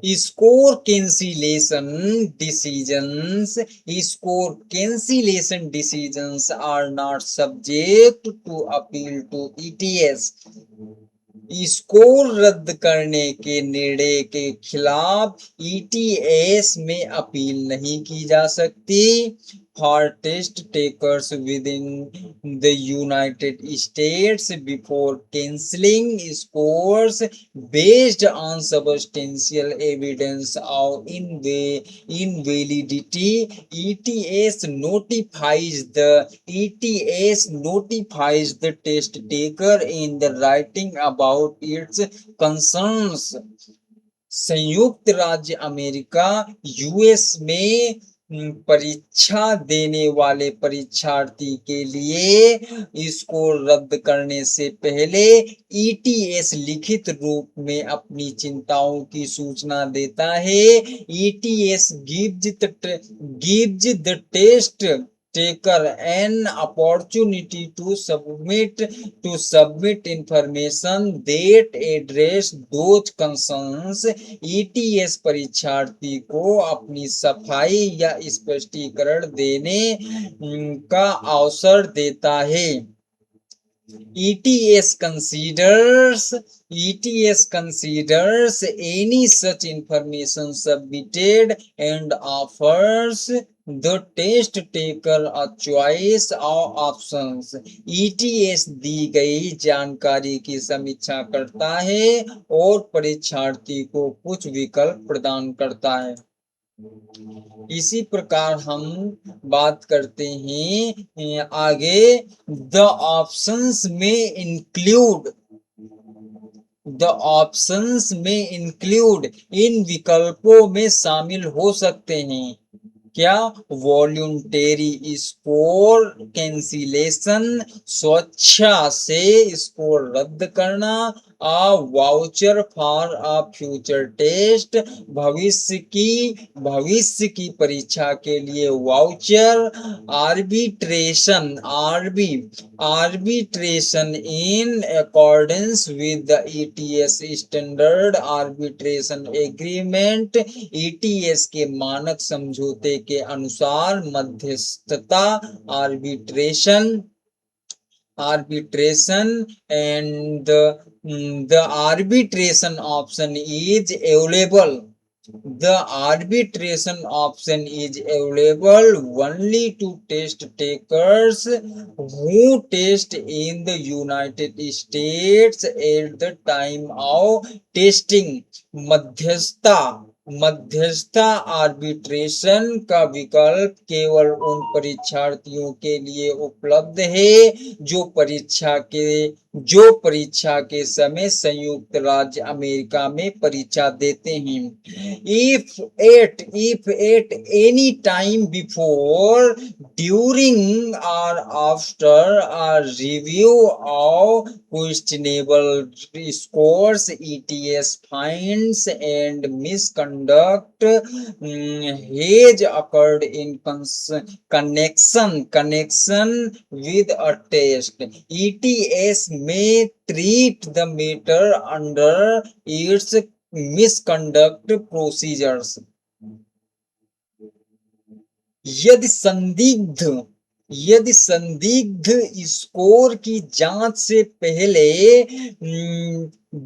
Score cancellation decisions are not subject to appeal to ETS। Score रद्द करने के निर्णय के खिलाफ ETS में अपील नहीं की जा सकती। For test takers within the United States before cancelling scores based on substantial evidence of invalidity, ETS notifies the test taker in the writing about its concerns। संयुक्त राज्य अमेरिका US में परीक्षा देने वाले परीक्षार्थी के लिए स्कोर रद्द करने से पहले ETS लिखित रूप में अपनी चिंताओं की सूचना देता है। ETS gives the test taker an opportunity to submit information that address those concerns। ETS परीक्षार्थी को अपनी सफाई या स्पष्टीकरण देने का अवसर देता है। ETS considers any such information submitted and offers the test taker a choice of options। ETS दी गई जानकारी की समीक्षा करता है और परीक्षार्थी को कुछ विकल्प प्रदान करता है। इसी प्रकार हम बात करते हैं आगे। द ऑप्शंस में इंक्लूड इन विकल्पों में शामिल हो सकते हैं क्या, वॉल्यूंटेरी स्कोर कैंसिलेशन, स्वेच्छा से स्कोर रद्द करना, a voucher for a future test, भविष्य की परीक्षा के लिए voucher, arbitration in accordance with the ETS standard arbitration agreement, ETS के मानक समझौते के अनुसार मध्यस्थता, arbitration, arbitration, and the arbitration option is available. The arbitration option is available only to test takers who test in the United States at the time of testing. मध्यस्थता मध्यस्थता arbitration का विकल्प केवल उन परीक्षार्थियों के लिए उपलब्ध है जो परीक्षा के समय संयुक्त राज्य अमेरिका में परीक्षा देते हैं। If at any time before, during or after a review of questionable scores, ETS finds and misconduct has occurred in connection with a test, ETS may treat the matter under its misconduct procedures. यदि संदिग्ध score की जांच से पहले,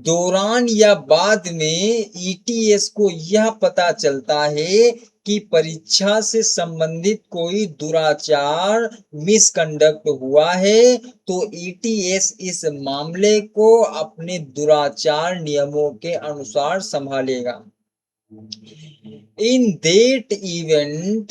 दौरान या बाद में ETS को यह पता चलता है कि परीक्षा से संबंधित कोई दुराचार मिसकंडक्ट हुआ है, तो ETS इस मामले को अपने दुराचार नियमों के अनुसार संभालेगा। In that event,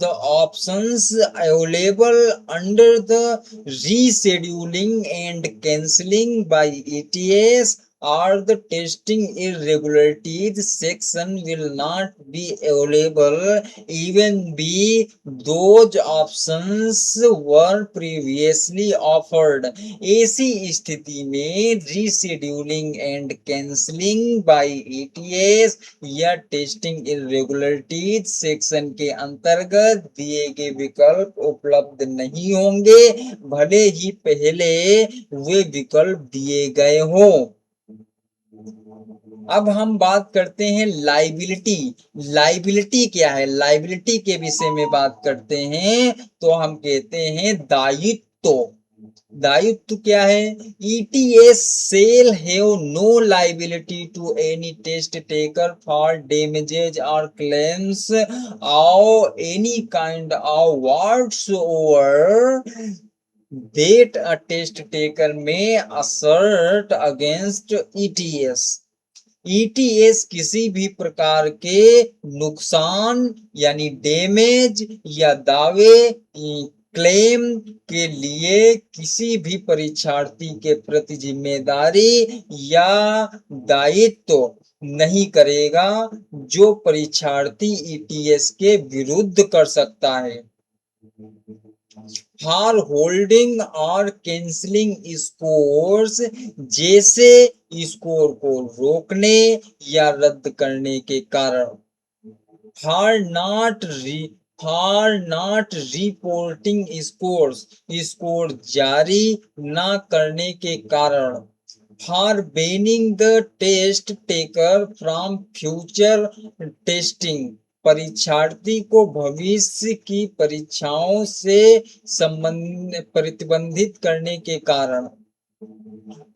the options available under the rescheduling and cancelling by ETS or the testing irregularities section will not be available, even be those options were previously offered. ऐसी स्थिति में rescheduling and cancelling by ETS या testing irregularities section के अंतर्गत दिए गए विकल्प उपलब्ध नहीं होंगे, भले ही पहले वे विकल्प दिए गए हों। अब हम बात करते हैं लाइबिलिटी। लाइबिलिटी क्या है? लाइबिलिटी के विषय में बात करते हैं तो हम कहते हैं दायित्व। दायित्व क्या है? ETS shall have no liability to any test taker for damages or claims of any kind of whatsoever that a test taker may assert against ETS. ETS किसी भी प्रकार के नुकसान यानी डैमेज या दावे क्लेम के लिए किसी भी परीक्षार्थी के प्रति जिम्मेदारी या दायित्व नहीं करेगा जो परीक्षार्थी ETS के विरुद्ध कर सकता है। फॉर होल्डिंग और कैंसलिंग स्कोर्स, जैसे स्कोर को रोकने या रद्द करने के कारण। For not reporting scores, score जारी न करने के कारण। For banning the test taker from future testing, परीक्षार्थी को भविष्य की परीक्षाओं से प्रतिबंधित करने के कारण।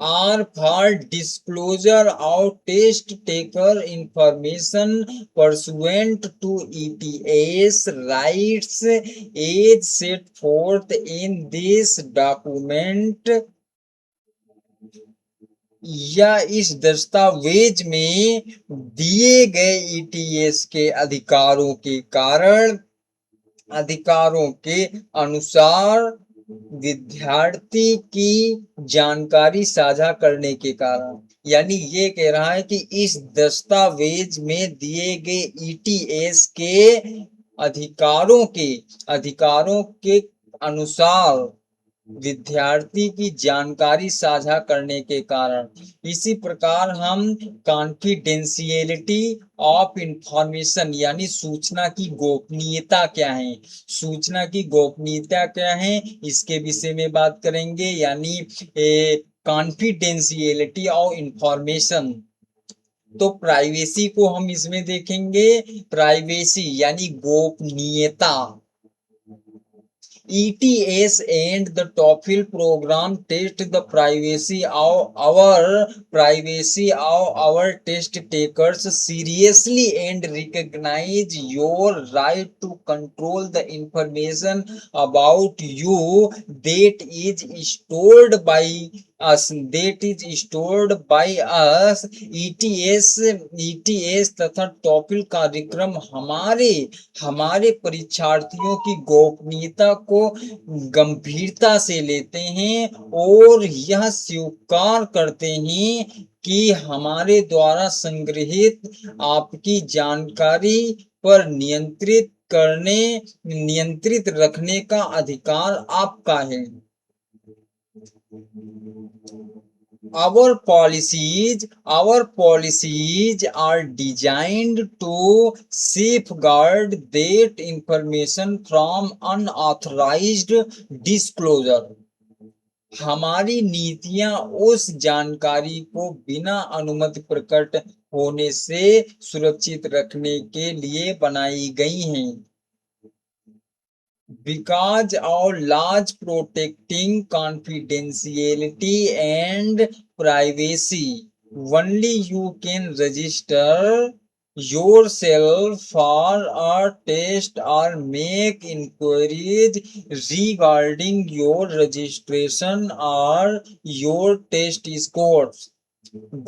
Or for disclosure of test taker information pursuant to ETS rights as set forth in this document, या इस दस्तावेज में दिए गए ETS के अधिकारों के कारण, अधिकारों के अनुसार विद्यार्थी की जानकारी साझा करने के कारण। यानी ये कह रहा है कि इस दस्तावेज में दिए गए ETS के अधिकारों के अनुसार विद्यार्थी की जानकारी साझा करने के कारण। इसी प्रकार हम कॉन्फिडेंशियलिटी ऑफ इंफॉर्मेशन यानी सूचना की गोपनीयता क्या है, सूचना की गोपनीयता क्या है, इसके विषय में बात करेंगे। यानी कॉन्फिडेंशियलिटी ऑफ इंफॉर्मेशन, तो प्राइवेसी को हम इसमें देखेंगे। प्राइवेसी यानी गोपनीयता, ETS and the TOEFL program test the privacy of our test takers seriously and recognize your right to control the information about you that is stored by us. ETS तथा TOEFL कार्यक्रम हमारे हमारे परीक्षार्थियों की गोपनीयता को गंभीरता से लेते हैं और यह स्वीकार करते हैं कि हमारे द्वारा संग्रहित आपकी जानकारी पर नियंत्रित रखने का अधिकार आपका है। Our policies are designed to safeguard that information from unauthorized disclosure. हमारी नीतियां उस जानकारी को बिना अनुमति प्रकट होने से सुरक्षित रखने के लिए बनाई गई हैं। Because our laws protecting confidentiality and privacy, only you can register yourself for a test or make inquiries regarding your registration or your test scores.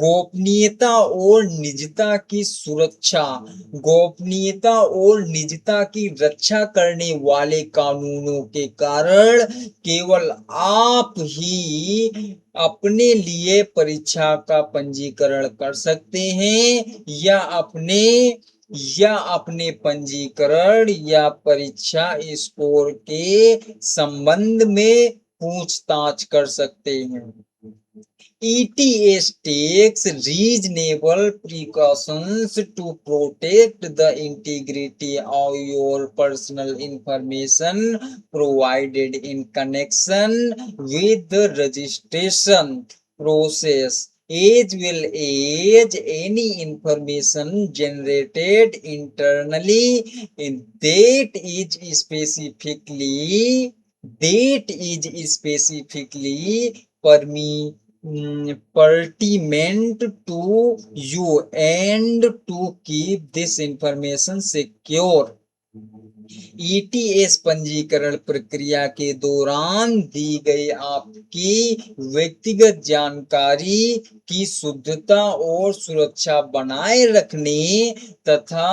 गोपनीयता और निजता की सुरक्षा, गोपनीयता और निजता की रक्षा करने वाले कानूनों के कारण केवल आप ही अपने लिए परीक्षा का पंजीकरण कर सकते हैं या अपने पंजीकरण या परीक्षा स्कोर के संबंध में पूछताछ कर सकते हैं। ETS takes reasonable precautions to protect the integrity of your personal information provided in connection with the registration process, as well as any information generated internally that is specifically pertinent to you and to keep this information secure. ETS पंजीकरण प्रक्रिया के दौरान दी गई आपकी व्यक्तिगत जानकारी की शुद्धता और सुरक्षा बनाए रखने तथा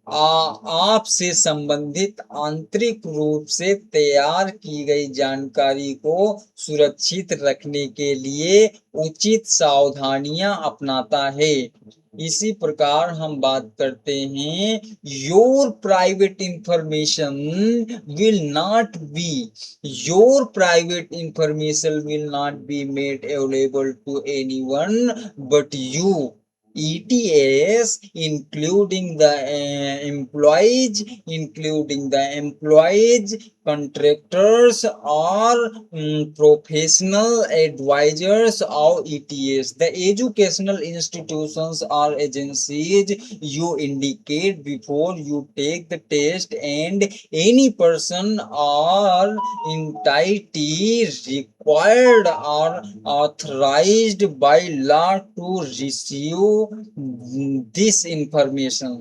आपसे संबंधित आंतरिक रूप से तैयार की गई जानकारी को सुरक्षित रखने के लिए उचित सावधानियां अपनाता है। इसी प्रकार हम बात करते हैं, your private information will not be made available to anyone but you. ETS, including the employees, contractors, or professional advisors of ETS, the educational institutions or agencies you indicate before you take the test, and any person or entity required or authorized by law to receive this information.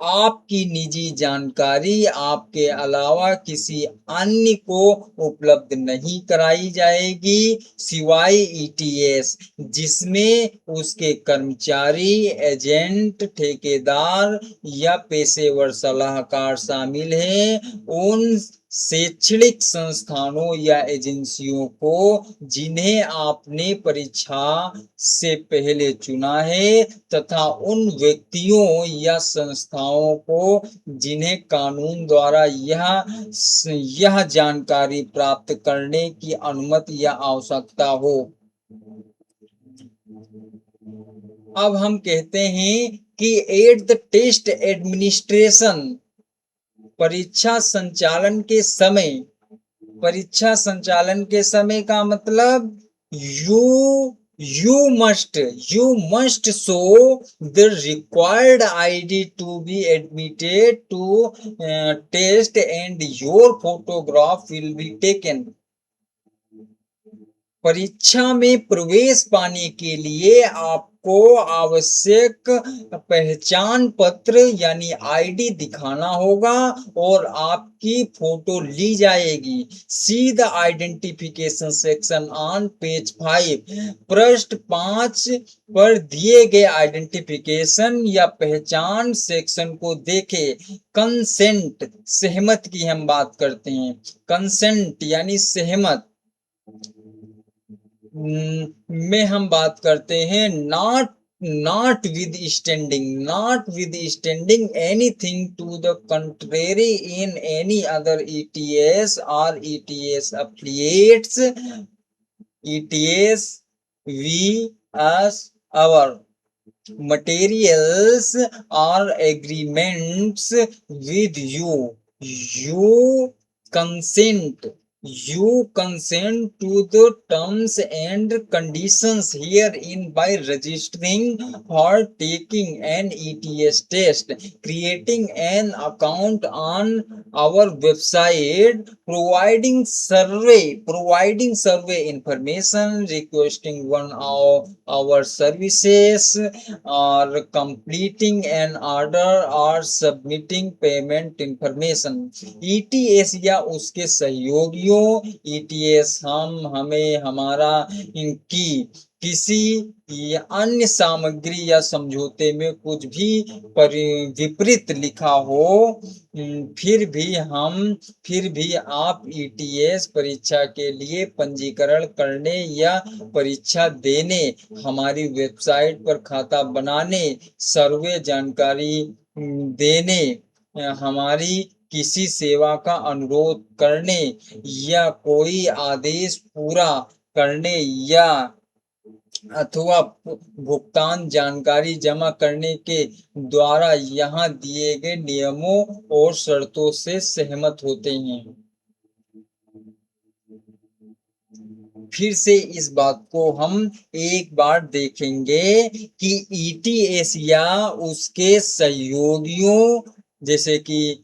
आपकी निजी जानकारी आपके अलावा किसी अन्य को उपलब्ध नहीं कराई जाएगी सिवाय ETS, जिसमें उसके कर्मचारी, एजेंट, ठेकेदार या पेशेवर सलाहकार शामिल हैं। उन शैक्षणिक संस्थानों या एजेंसियों को जिन्हें आपने परीक्षा से पहले चुना है तथा उन व्यक्तियों या संस्थाओं को जिन्हें कानून द्वारा यह जानकारी प्राप्त करने की अनुमति या आवश्यकता हो। अब हम कहते हैं कि एट द टेस्ट एडमिनिस्ट्रेशन, परीक्षा संचालन के समय का मतलब you must show the required ID to be admitted to test, and your photograph will be taken. परीक्षा में प्रवेश पाने के लिए आपको आवश्यक पहचान पत्र यानी आईडी दिखाना होगा और आपकी फोटो ली जाएगी। See the identification section on page 5। पृष्ठ 5 पर दिए गए आइडेंटिफिकेशन या पहचान सेक्शन को देखें। कंसेंट, सहमत की हम बात करते हैं। कंसेंट यानी सहमत में हम बात करते हैं। not withstanding anything to the contrary in any other ETS or ETS affiliates, ETS we as our materials or agreements with you consent to the terms and conditions herein by registering for taking an ETS test, creating an account on our website, providing survey information, requesting one of our services, or completing an order or submitting payment information। ETS या उसके सहयोगियों, ETS हमें, हमारा, इनकी किसी अन्य सामग्री या समझौते में कुछ भी विपरीत लिखा हो, फिर भी आप ETS परीक्षा के लिए पंजीकरण करने या परीक्षा देने, हमारी वेबसाइट पर खाता बनाने, सर्वे जानकारी देने, हमारी किसी सेवा का अनुरोध करने या कोई आदेश पूरा करने या अथवा भुगतान जानकारी जमा करने के द्वारा यहाँ दिए गए नियमों और शर्तों से सहमत होते हैं। फिर से इस बात को हम एक बार देखेंगे कि ETS या उसके सहयोगियों, जैसे कि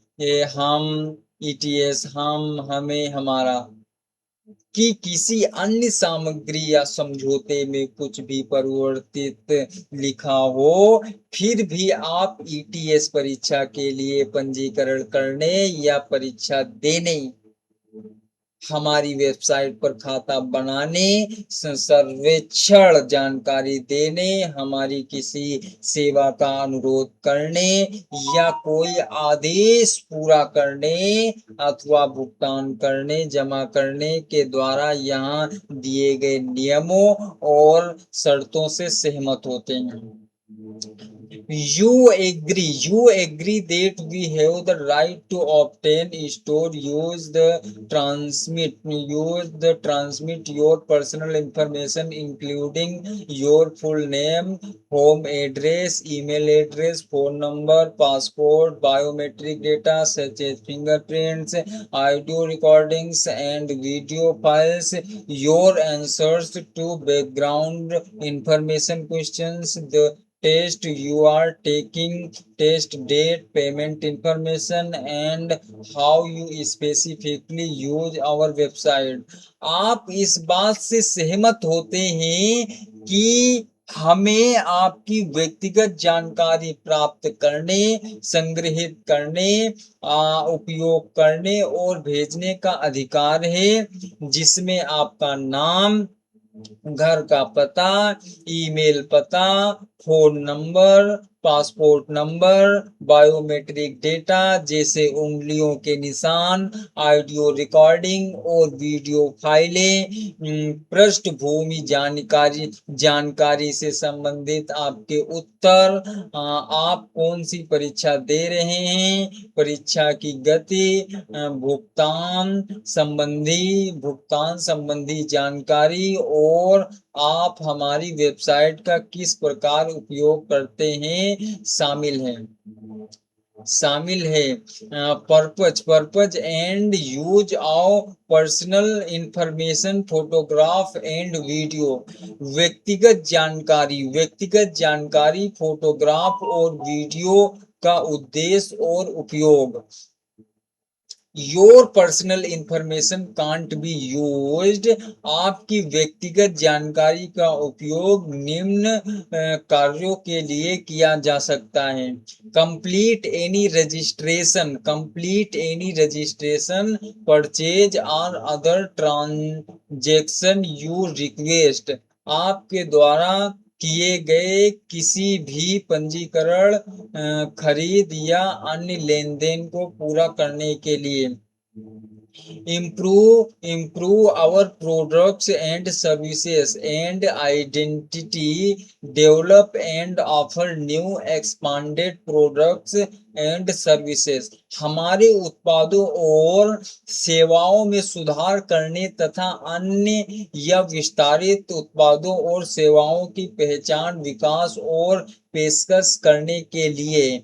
हम, ETS हमें, हमारा, कि किसी अन्य सामग्री या समझौते में कुछ भी परिवर्तित लिखा हो, फिर भी आप ETS परीक्षा के लिए पंजीकरण करने या परीक्षा देने, हमारी वेबसाइट पर खाता बनाने, सर्वेक्षण जानकारी देने, हमारी किसी सेवा का अनुरोध करने या कोई आदेश पूरा करने अथवा भुगतान करने, जमा करने के द्वारा यहाँ दिए गए नियमों और शर्तों से सहमत होते हैं। You agree that we have the right to obtain, store, use the transmit your personal information, including your full name, home address, email address, phone number, passport, biometric data such as fingerprints, audio recordings, and video files, your answers to background information questions, the test you are taking, test date, payment information, and how you specifically use our website। आप इस बात से सहमत होते हैं कि हमें आपकी व्यक्तिगत जानकारी प्राप्त करने, संग्रहित करने, उपयोग करने और भेजने का अधिकार है, जिसमें आपका नाम, घर का पता, ईमेल पता, phone number, passport number, biometric data जैसे उंगलियों के निशान, ऑडियो रिकॉर्डिंग और वीडियो फाइलें, पृष्ठभूमि जानकारी से संबंधित आपके उत्तर, आप कौन सी परीक्षा दे रहे हैं, परीक्षा की गति, भुगतान संबंधी जानकारी और आप हमारी वेबसाइट का किस प्रकार उपयोग करते हैं शामिल हैं। शामिल है। Purpose and use of personal information, photograph and video. व्यक्तिगत जानकारी, फोटोग्राफ और वीडियो का उद्देश्य और उपयोग। Your personal information can't be used. आपकी व्यक्तिगत जानकारी का उपयोग निम्न कार्यों के लिए किया जा सकता है। कंप्लीट एनी रजिस्ट्रेशन, परचेज और अदर ट्रांजेक्शन यू रिक्वेस्ट। आपके द्वारा किए गए किसी भी पंजीकरण, खरीद या अन्य लेनदेन को पूरा करने के लिए। improve our products and services and identity, develop and offer new expanded products and services। हमारे उत्पादों और सेवाओं में सुधार करने तथा अन्य या विस्तारित उत्पादों और सेवाओं की पहचान, विकास और पेशकश करने के लिए।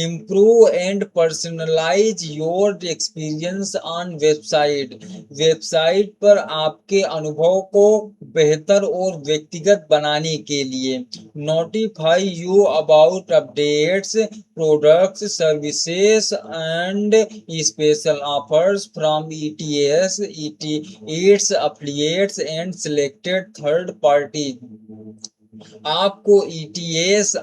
Improve and personalise your experience on website पर आपके अनुभव को बेहतर और व्यक्तिगत बनाने के लिए। Notify you about updates, products, services and special offers from ETS, it's affiliates and selected third party. आपको ईटीएस,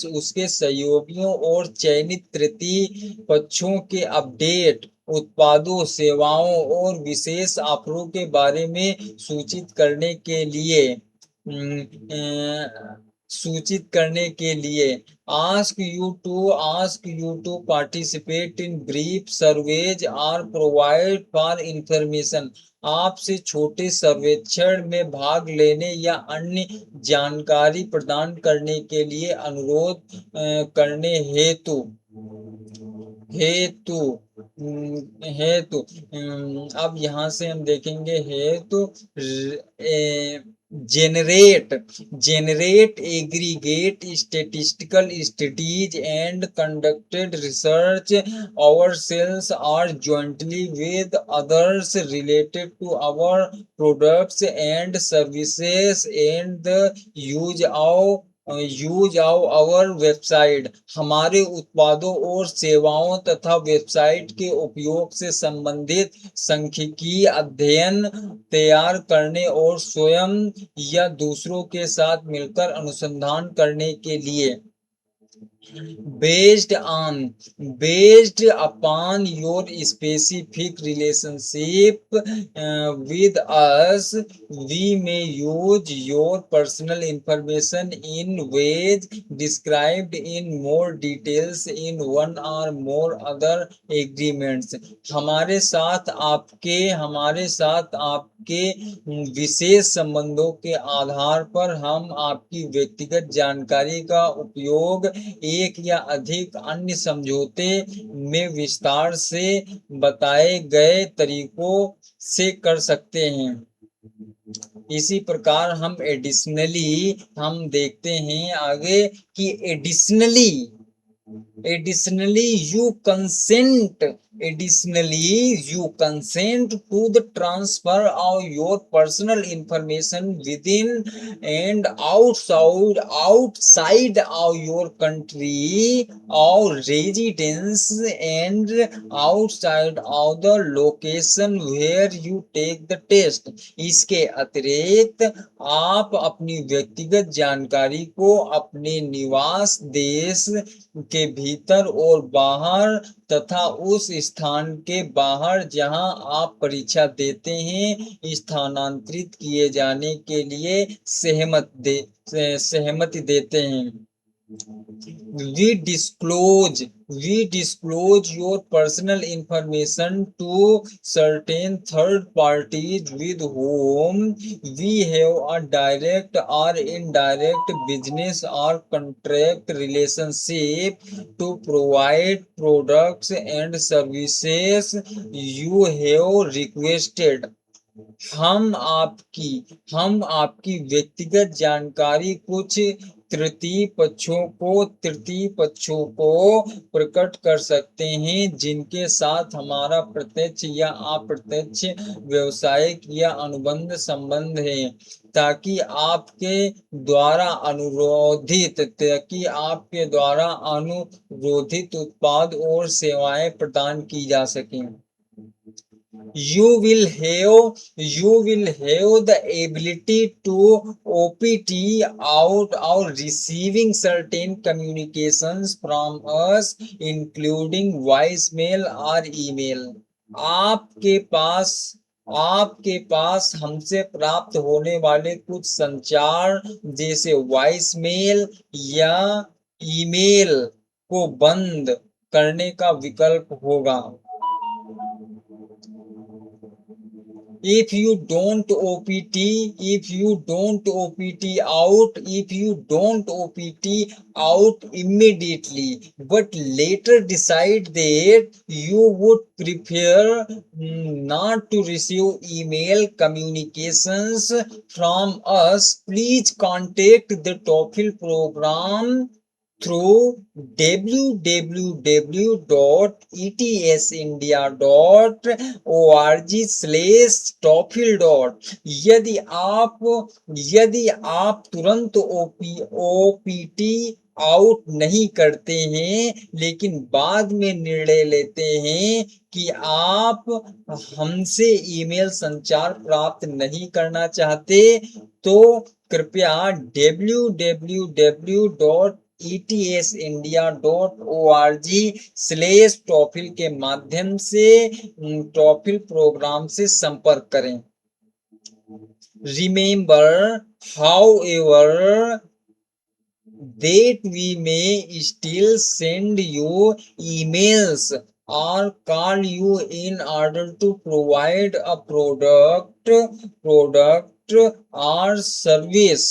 उसके सहयोगियों और चयनित तृतीय पक्षों के अपडेट, उत्पादों, सेवाओं और विशेष ऑफरों के बारे में सूचित करने के लिए। Ask you to participate in brief surveys और प्रोवाइड फॉर इंफॉर्मेशन। आपसे छोटे सर्वेक्षण में भाग लेने या अन्य जानकारी प्रदान करने के लिए अनुरोध करने हेतु हेतु हेतु अब यहाँ से हम देखेंगे हेतु। Generate aggregate statistical studies and conducted research ourselves or jointly with others related to our products and services and the use of our website. हमारे उत्पादों और सेवाओं तथा वेबसाइट के उपयोग से संबंधित सांख्यिकीय अध्ययन तैयार करने और स्वयं या दूसरों के साथ मिलकर अनुसंधान करने के लिए। based upon your specific relationship with us, we may use your personal information in ways described in more details in one or more other agreements। हमारे साथ आपके विशेष संबंधों के आधार पर हम आपकी व्यक्तिगत जानकारी का उपयोग एक या अधिक अन्य समझौते में विस्तार से बताए गए तरीकों से कर सकते हैं। इसी प्रकार हम देखते हैं आगे कि Additionally, you consent to the transfer of your personal information within and outside of your country of residence and outside of the location where you take the test। इसके अतिरिक्त आप अपनी व्यक्तिगत जानकारी को अपने निवास देश के भीतर और बाहर तथा उस स्थान के बाहर जहां आप परीक्षा देते हैं स्थानांतरित किए जाने के लिए सहमति देते हैं। We disclose your personal information to certain third parties with whom we have a direct or indirect business or contract relationship to provide products and services you have requested। हम आपकी व्यक्तिगत जानकारी कुछ तृतीय पक्षों को प्रकट कर सकते हैं जिनके साथ हमारा प्रत्यक्ष या अप्रत्यक्ष व्यवसायिक या अनुबंध संबंध है, ताकि आपके द्वारा अनुरोधित उत्पाद और सेवाएं प्रदान की जा सकें। You will have the ability to opt out or receiving certain communications from us, including voicemail or email. आपके पास आपके पास हमसे प्राप्त होने वाले कुछ संचार जैसे वॉइसमेल या ईमेल को बंद करने का विकल्प होगा। If you don't opt out immediately, but later decide that you would prefer not to receive email communications from us, please contact the TOEFL program through www.etsindia.org/TOEFL. यदि आप तुरंत ओपीटी आउट नहीं करते हैं लेकिन बाद में निर्णय लेते हैं कि आप हमसे ईमेल संचार प्राप्त नहीं करना चाहते, तो कृपया www.etsindia.org/TOEFL के माध्यम से टॉफिल प्रोग्राम से संपर्क करें। Remember, however, that we may still send you emails or call you in order to provide a product or service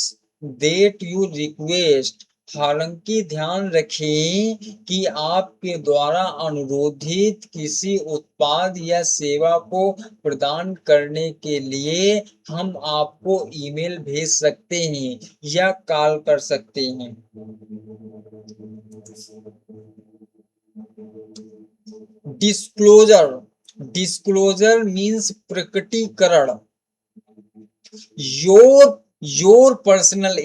that you request. हालांकि ध्यान रखें कि आपके द्वारा अनुरोधित किसी उत्पाद या सेवा को प्रदान करने के लिए हम आपको ईमेल भेज सकते हैं या कॉल कर सकते हैं। डिस्क्लोजर मीन्स प्रकटीकरण। Your personal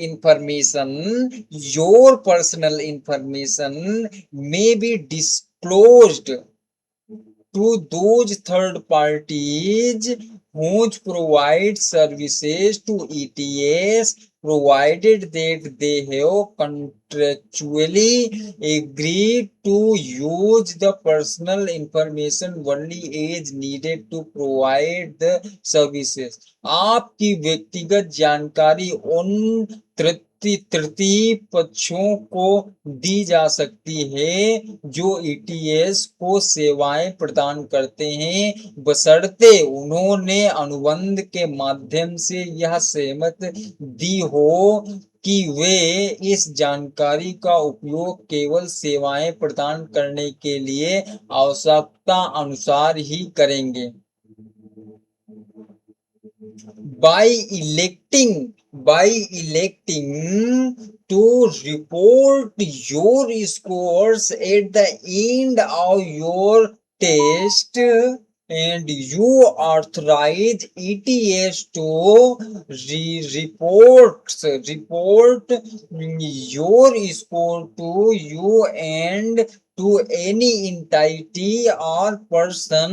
information may be disclosed to those third parties who provide services to ETS, provided that they have contractually agreed to use the personal information only as needed to provide the services. आपकी व्यक्तिगत जानकारी उन तृतीय पक्षों को दी जा सकती है जो ETS को सेवाएं प्रदान करते हैं, बशर्ते उन्होंने अनुबंध के माध्यम से यह सहमति दी हो कि वे इस जानकारी का उपयोग केवल सेवाएं प्रदान करने के लिए आवश्यकता अनुसार ही करेंगे। By electing to report your scores at the end of your test, and you authorize ETS to report your score to you and to any entity or person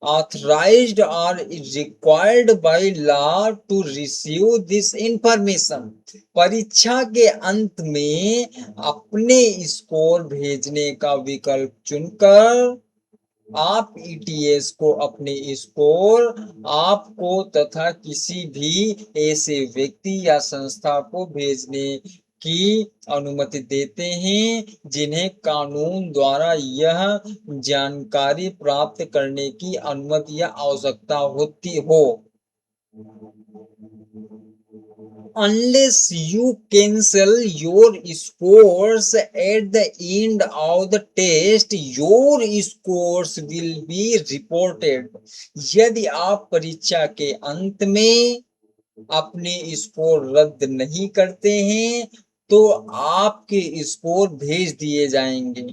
authorized or required by law to receive this information. परीक्षा के अंत में अपने score भेजने का विकल्प चुनकर आप ETS को अपने स्कोर आपको तथा किसी भी ऐसे व्यक्ति या संस्था को भेजने की अनुमति देते हैं जिन्हें कानून द्वारा यह जानकारी प्राप्त करने की अनुमति या आवश्यकता होती हो। Unless you cancel your scores at the end of the test, your scores will be reported. यदि आप परीक्षा के अंत में अपने स्कोर रद्द नहीं करते हैं तो आपके स्कोर भेज दिए जाएंगे।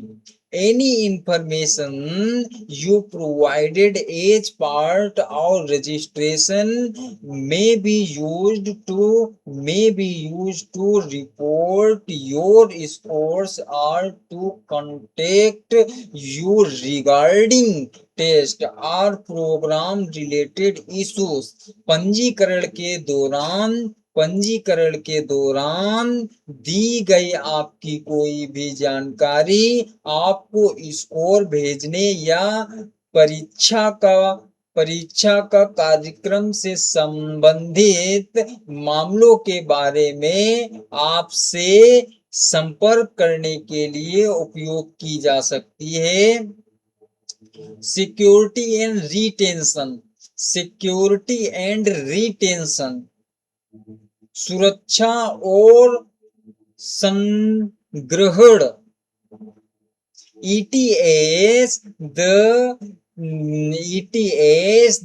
Any information you provided as part of registration may be used to report your scores or to contact you regarding test और प्रोग्राम रिलेटेड इश्यूज। पंजीकरण के दौरान दी गई आपकी कोई भी जानकारी आपको स्कोर भेजने या परीक्षा का कार्यक्रम से संबंधित मामलों के बारे में आपसे संपर्क करने के लिए उपयोग की जा सकती है। सिक्योरिटी एंड रिटेंशन, सुरक्षा और संग्रहण। ETS,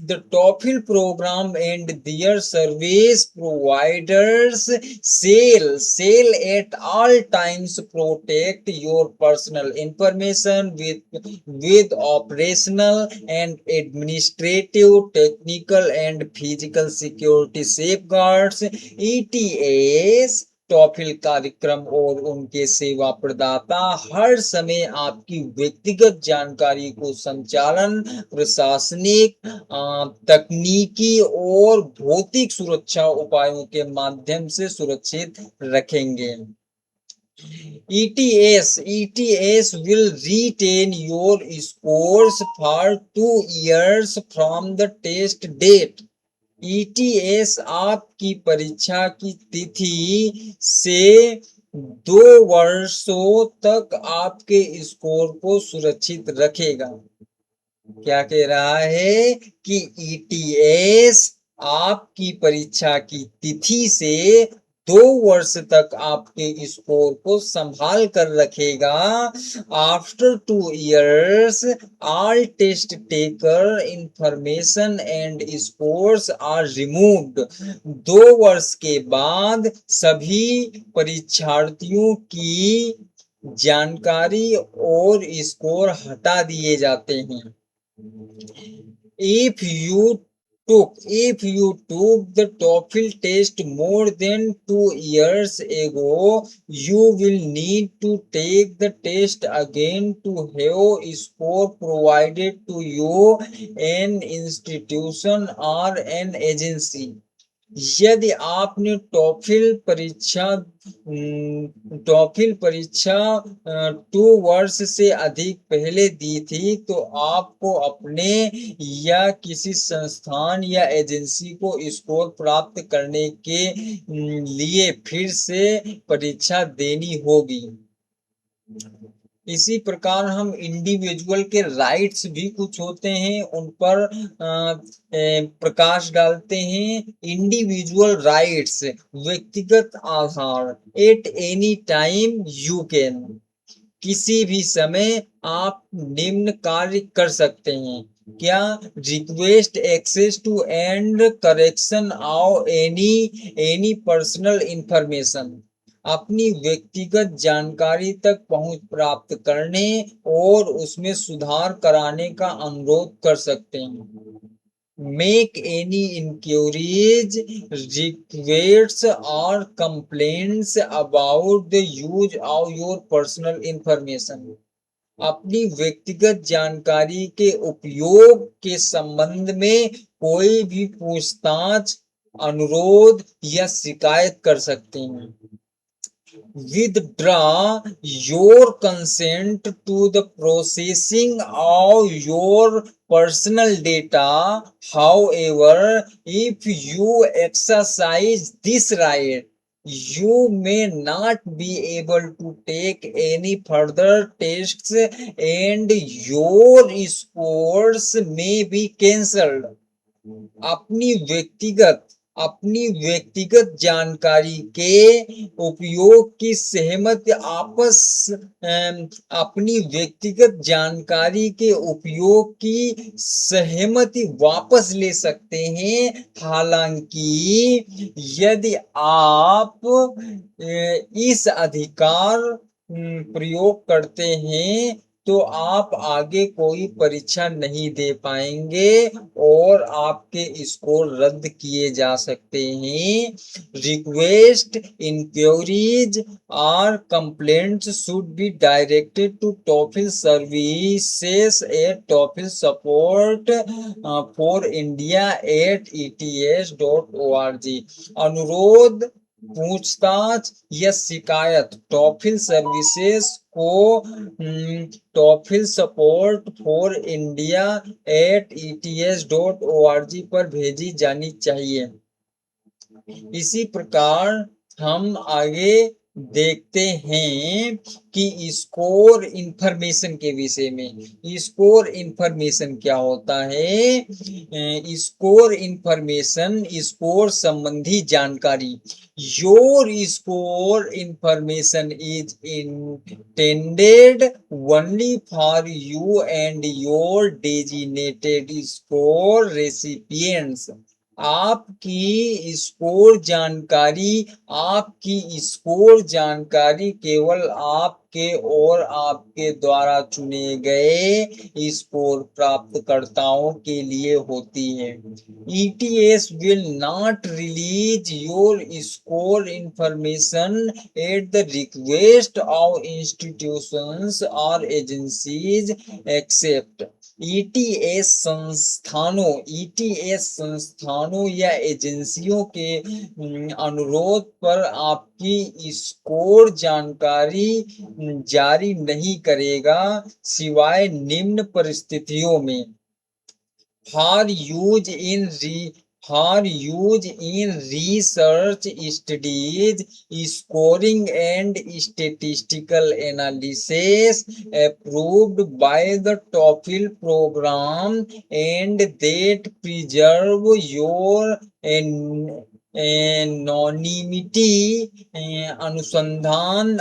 the TOEFL program and their service providers shall at all times protect your personal information with operational and administrative, technical and physical security safeguards। ETS TOEFL कार्यक्रम और उनके सेवा प्रदाता हर समय आपकी व्यक्तिगत जानकारी को संचालन, प्रशासनिक, तकनीकी और भौतिक सुरक्षा उपायों के माध्यम से सुरक्षित रखेंगे। ETS will retain your scores for 2 years from the test date। ETS आपकी परीक्षा की तिथि से 2 वर्षों तक आपके स्कोर को सुरक्षित रखेगा। क्या कह रहा है कि ETS आपकी परीक्षा की तिथि से 2 वर्ष तक आपके स्कोर को संभाल कर रखेगा। After 2 years all test taker information and scores are removed। 2 वर्ष के बाद सभी परीक्षार्थियों की जानकारी और स्कोर हटा दिए जाते हैं। If you took the TOEFL test more than 2 years ago, you will need to take the test again to have score provided to you an institution or an agency। यदि आपने टॉफिल परीक्षा 2 वर्ष से अधिक पहले दी थी तो आपको अपने या किसी संस्थान या एजेंसी को स्कोर प्राप्त करने के लिए फिर से परीक्षा देनी होगी। इसी प्रकार हम इंडिविजुअल के राइट्स भी कुछ होते हैं उन पर प्रकाश डालते हैं। इंडिविजुअल राइट्स, व्यक्तिगत आधार। At any time you can, किसी भी समय आप निम्न कार्य कर सकते हैं। क्या? Request access to and correction of any personal information, अपनी व्यक्तिगत जानकारी तक पहुंच प्राप्त करने और उसमें सुधार कराने का अनुरोध कर सकते हैं। मेक एनी इंक्वायरीज, रिक्वेस्ट्स और complaints about the use of your personal information, अपनी व्यक्तिगत जानकारी के उपयोग के संबंध में कोई भी पूछताछ, अनुरोध या शिकायत कर सकते हैं। Withdraw your consent to the processing of your personal data. However, if you exercise this right, you may not be able to take any further tests and your scores may be cancelled। अपनी व्यक्तिगत अपनी व्यक्तिगत जानकारी के उपयोग की सहमति अपनी व्यक्तिगत जानकारी के उपयोग की सहमति वापस ले सकते हैं। हालांकि यदि आप इस अधिकार प्रयोग करते हैं तो आप आगे कोई परीक्षा नहीं दे पाएंगे और आपके स्कोर रद्द किए जा सकते हैं। रिक्वेस्ट, इंक्वायरीज और complaints should be directed to TOEFL services at TOEFL support for India at ets.org। अनुरोध, पूछताछ या शिकायत TOEFL सर्विसेज को TOEFL support for India at ets.org पर भेजी जानी चाहिए। इसी प्रकार हम आगे देखते हैं कि स्कोर इंफॉर्मेशन के विषय में। स्कोर इंफॉर्मेशन क्या होता है? स्कोर इंफॉर्मेशन स्कोर संबंधी जानकारी। Your score information is intended only for you and your designated score recipients. आपकी स्कोर जानकारी केवल आपके और आपके द्वारा चुने गए स्कोर प्राप्तकर्ताओं के लिए होती है। ETS will not release your score information at the request of institutions or agencies except ETS संस्थानों या एजेंसियों के अनुरोध पर आपकी स्कोर जानकारी जारी नहीं करेगा, सिवाय निम्न परिस्थितियों में। For use in research studies, scoring and statistical analysis approved by the TOEFL program, and that preserve your anonymity. अनुसंधान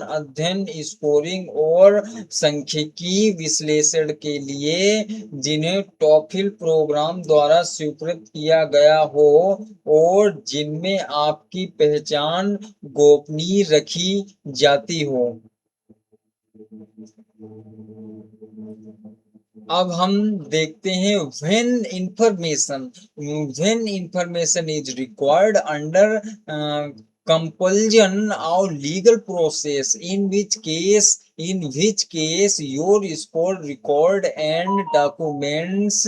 अध्ययन स्कोरिंग और सांख्यिकी विश्लेषण के लिए जिन्हें TOEFL प्रोग्राम द्वारा स्वीकृत किया गया हो और जिनमें आपकी पहचान गोपनीय रखी जाती हो। अब हम देखते हैं when information is required under compulsion of legal process, in which case your score record and documents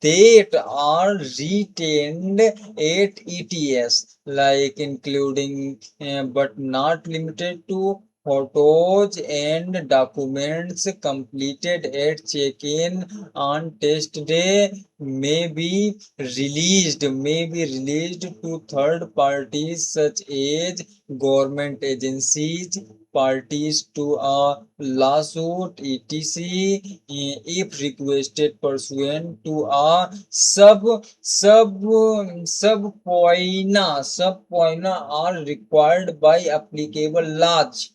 that are retained at ETS, like including but not limited to photos and documents completed at check-in on test day, may be released to third parties such as government agencies, parties to a lawsuit, etc., if requested pursuant to a subpoena are required by applicable laws।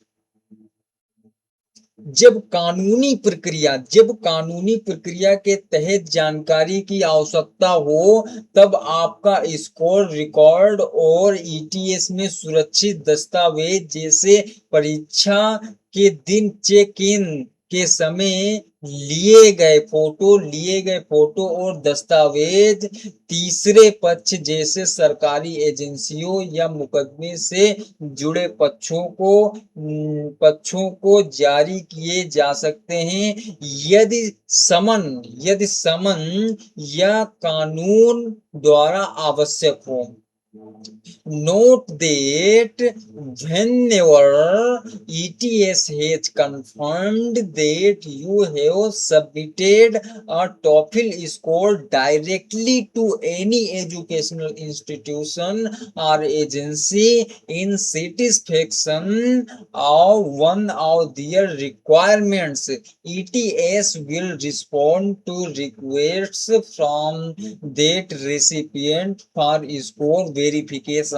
जब कानूनी प्रक्रिया के तहत जानकारी की आवश्यकता हो, तब आपका स्कोर रिकॉर्ड और ETS में सुरक्षित दस्तावेज जैसे परीक्षा के दिन चेक इन के समय लिए गए फोटो और दस्तावेज तीसरे पक्ष जैसे सरकारी एजेंसियों या मुकदमे से जुड़े पक्षों को जारी किए जा सकते हैं, यदि समन या कानून द्वारा आवश्यक हो। Note that whenever ETS has confirmed that you have submitted a TOEFL score directly to any educational institution or agency in satisfaction of one of their requirements, ETS will respond to requests from that recipient for score verification.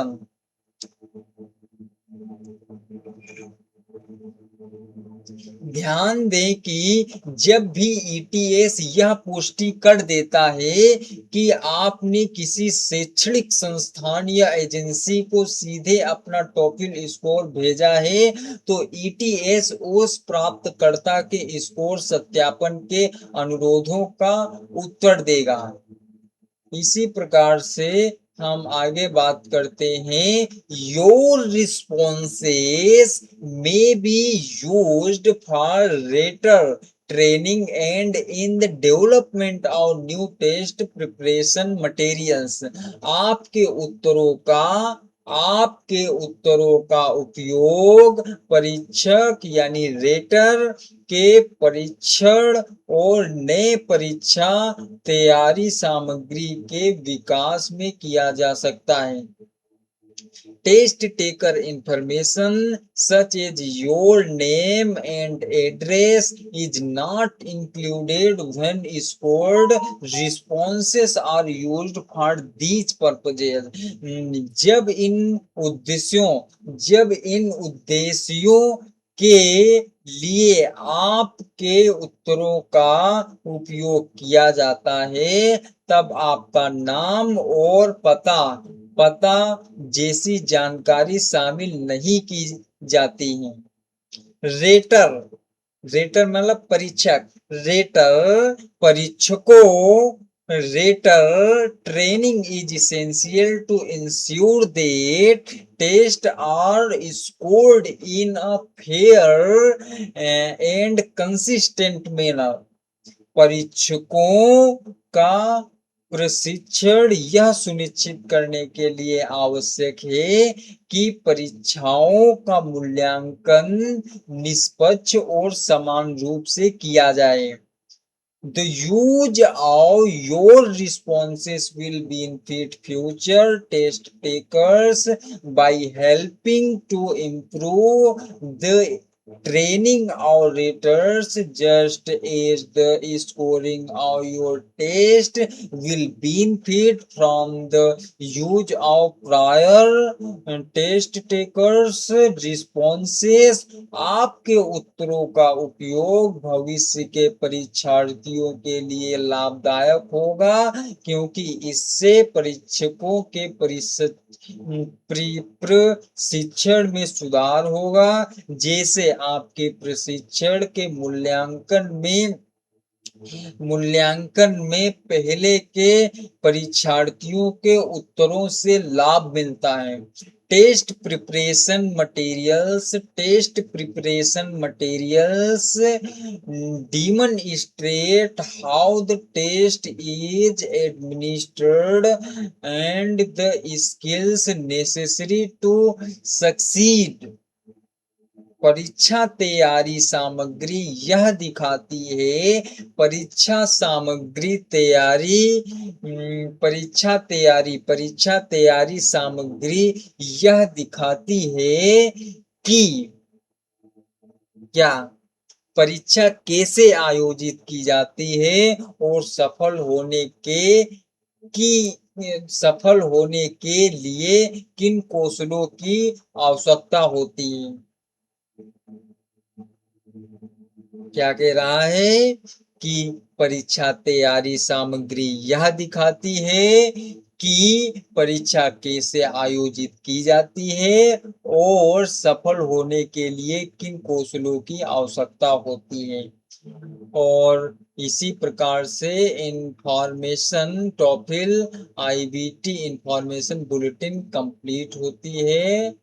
ध्यान दें कि जब भी ETS यह पुष्टि कर देता है कि आपने किसी शैक्षणिक संस्थान या एजेंसी को सीधे अपना टॉफिल स्कोर भेजा है, तो ईटीएस उस प्राप्तकर्ता के स्कोर सत्यापन के अनुरोधों का उत्तर देगा। इसी प्रकार से हम आगे बात करते हैं। Your responses may be used for rater training and in the development of new test preparation materials. आपके उत्तरों का उपयोग परीक्षक यानी रेटर के परीक्षण और नए परीक्षा तैयारी सामग्री के विकास में किया जा सकता है। Test taker information such as your name and address is not included when scored responses are used for these purposes. जब इन उद्देश्यों के लिए आपके उत्तरों का उपयोग किया जाता है, तब आपका नाम और पता जैसी जानकारी शामिल नहीं की जाती है। रेटर मतलब परीक्षक। Rater training is essential to ensure that test are scored in a fair and consistent manner. परीक्षकों का प्रशिक्षण यह सुनिश्चित करने के लिए आवश्यक है कि परीक्षाओं का मूल्यांकन निष्पक्ष और समान रूप से किया जाए। The use of your responses will benefit future test takers by helping to improve the training of raters, just as the scoring of your test will benefit from the use of prior test takers responses। आपके उत्तरों का उपयोग भविष्य के परीक्षार्थियों के लिए लाभदायक होगा, क्योंकि इससे परीक्षकों के प्रशिक्षण में सुधार होगा। जैसे आपके प्रशिक्षण के मूल्यांकन में पहले के परीक्षार्थियों के उत्तरों से लाभ मिलता है। Test preparation materials demonstrate how the test is administered and the skills necessary to succeed। परीक्षा तैयारी सामग्री यह दिखाती है परीक्षा तैयारी सामग्री यह दिखाती है कि क्या परीक्षा कैसे आयोजित की जाती है और सफल होने के लिए किन कौशलों की आवश्यकता होती है। क्या कह रहा है कि परीक्षा तैयारी सामग्री यह दिखाती है कि परीक्षा कैसे आयोजित की जाती है और सफल होने के लिए किन कौशलों की आवश्यकता होती है। और इसी प्रकार से information TOEFL IBT information bulletin complete होती है।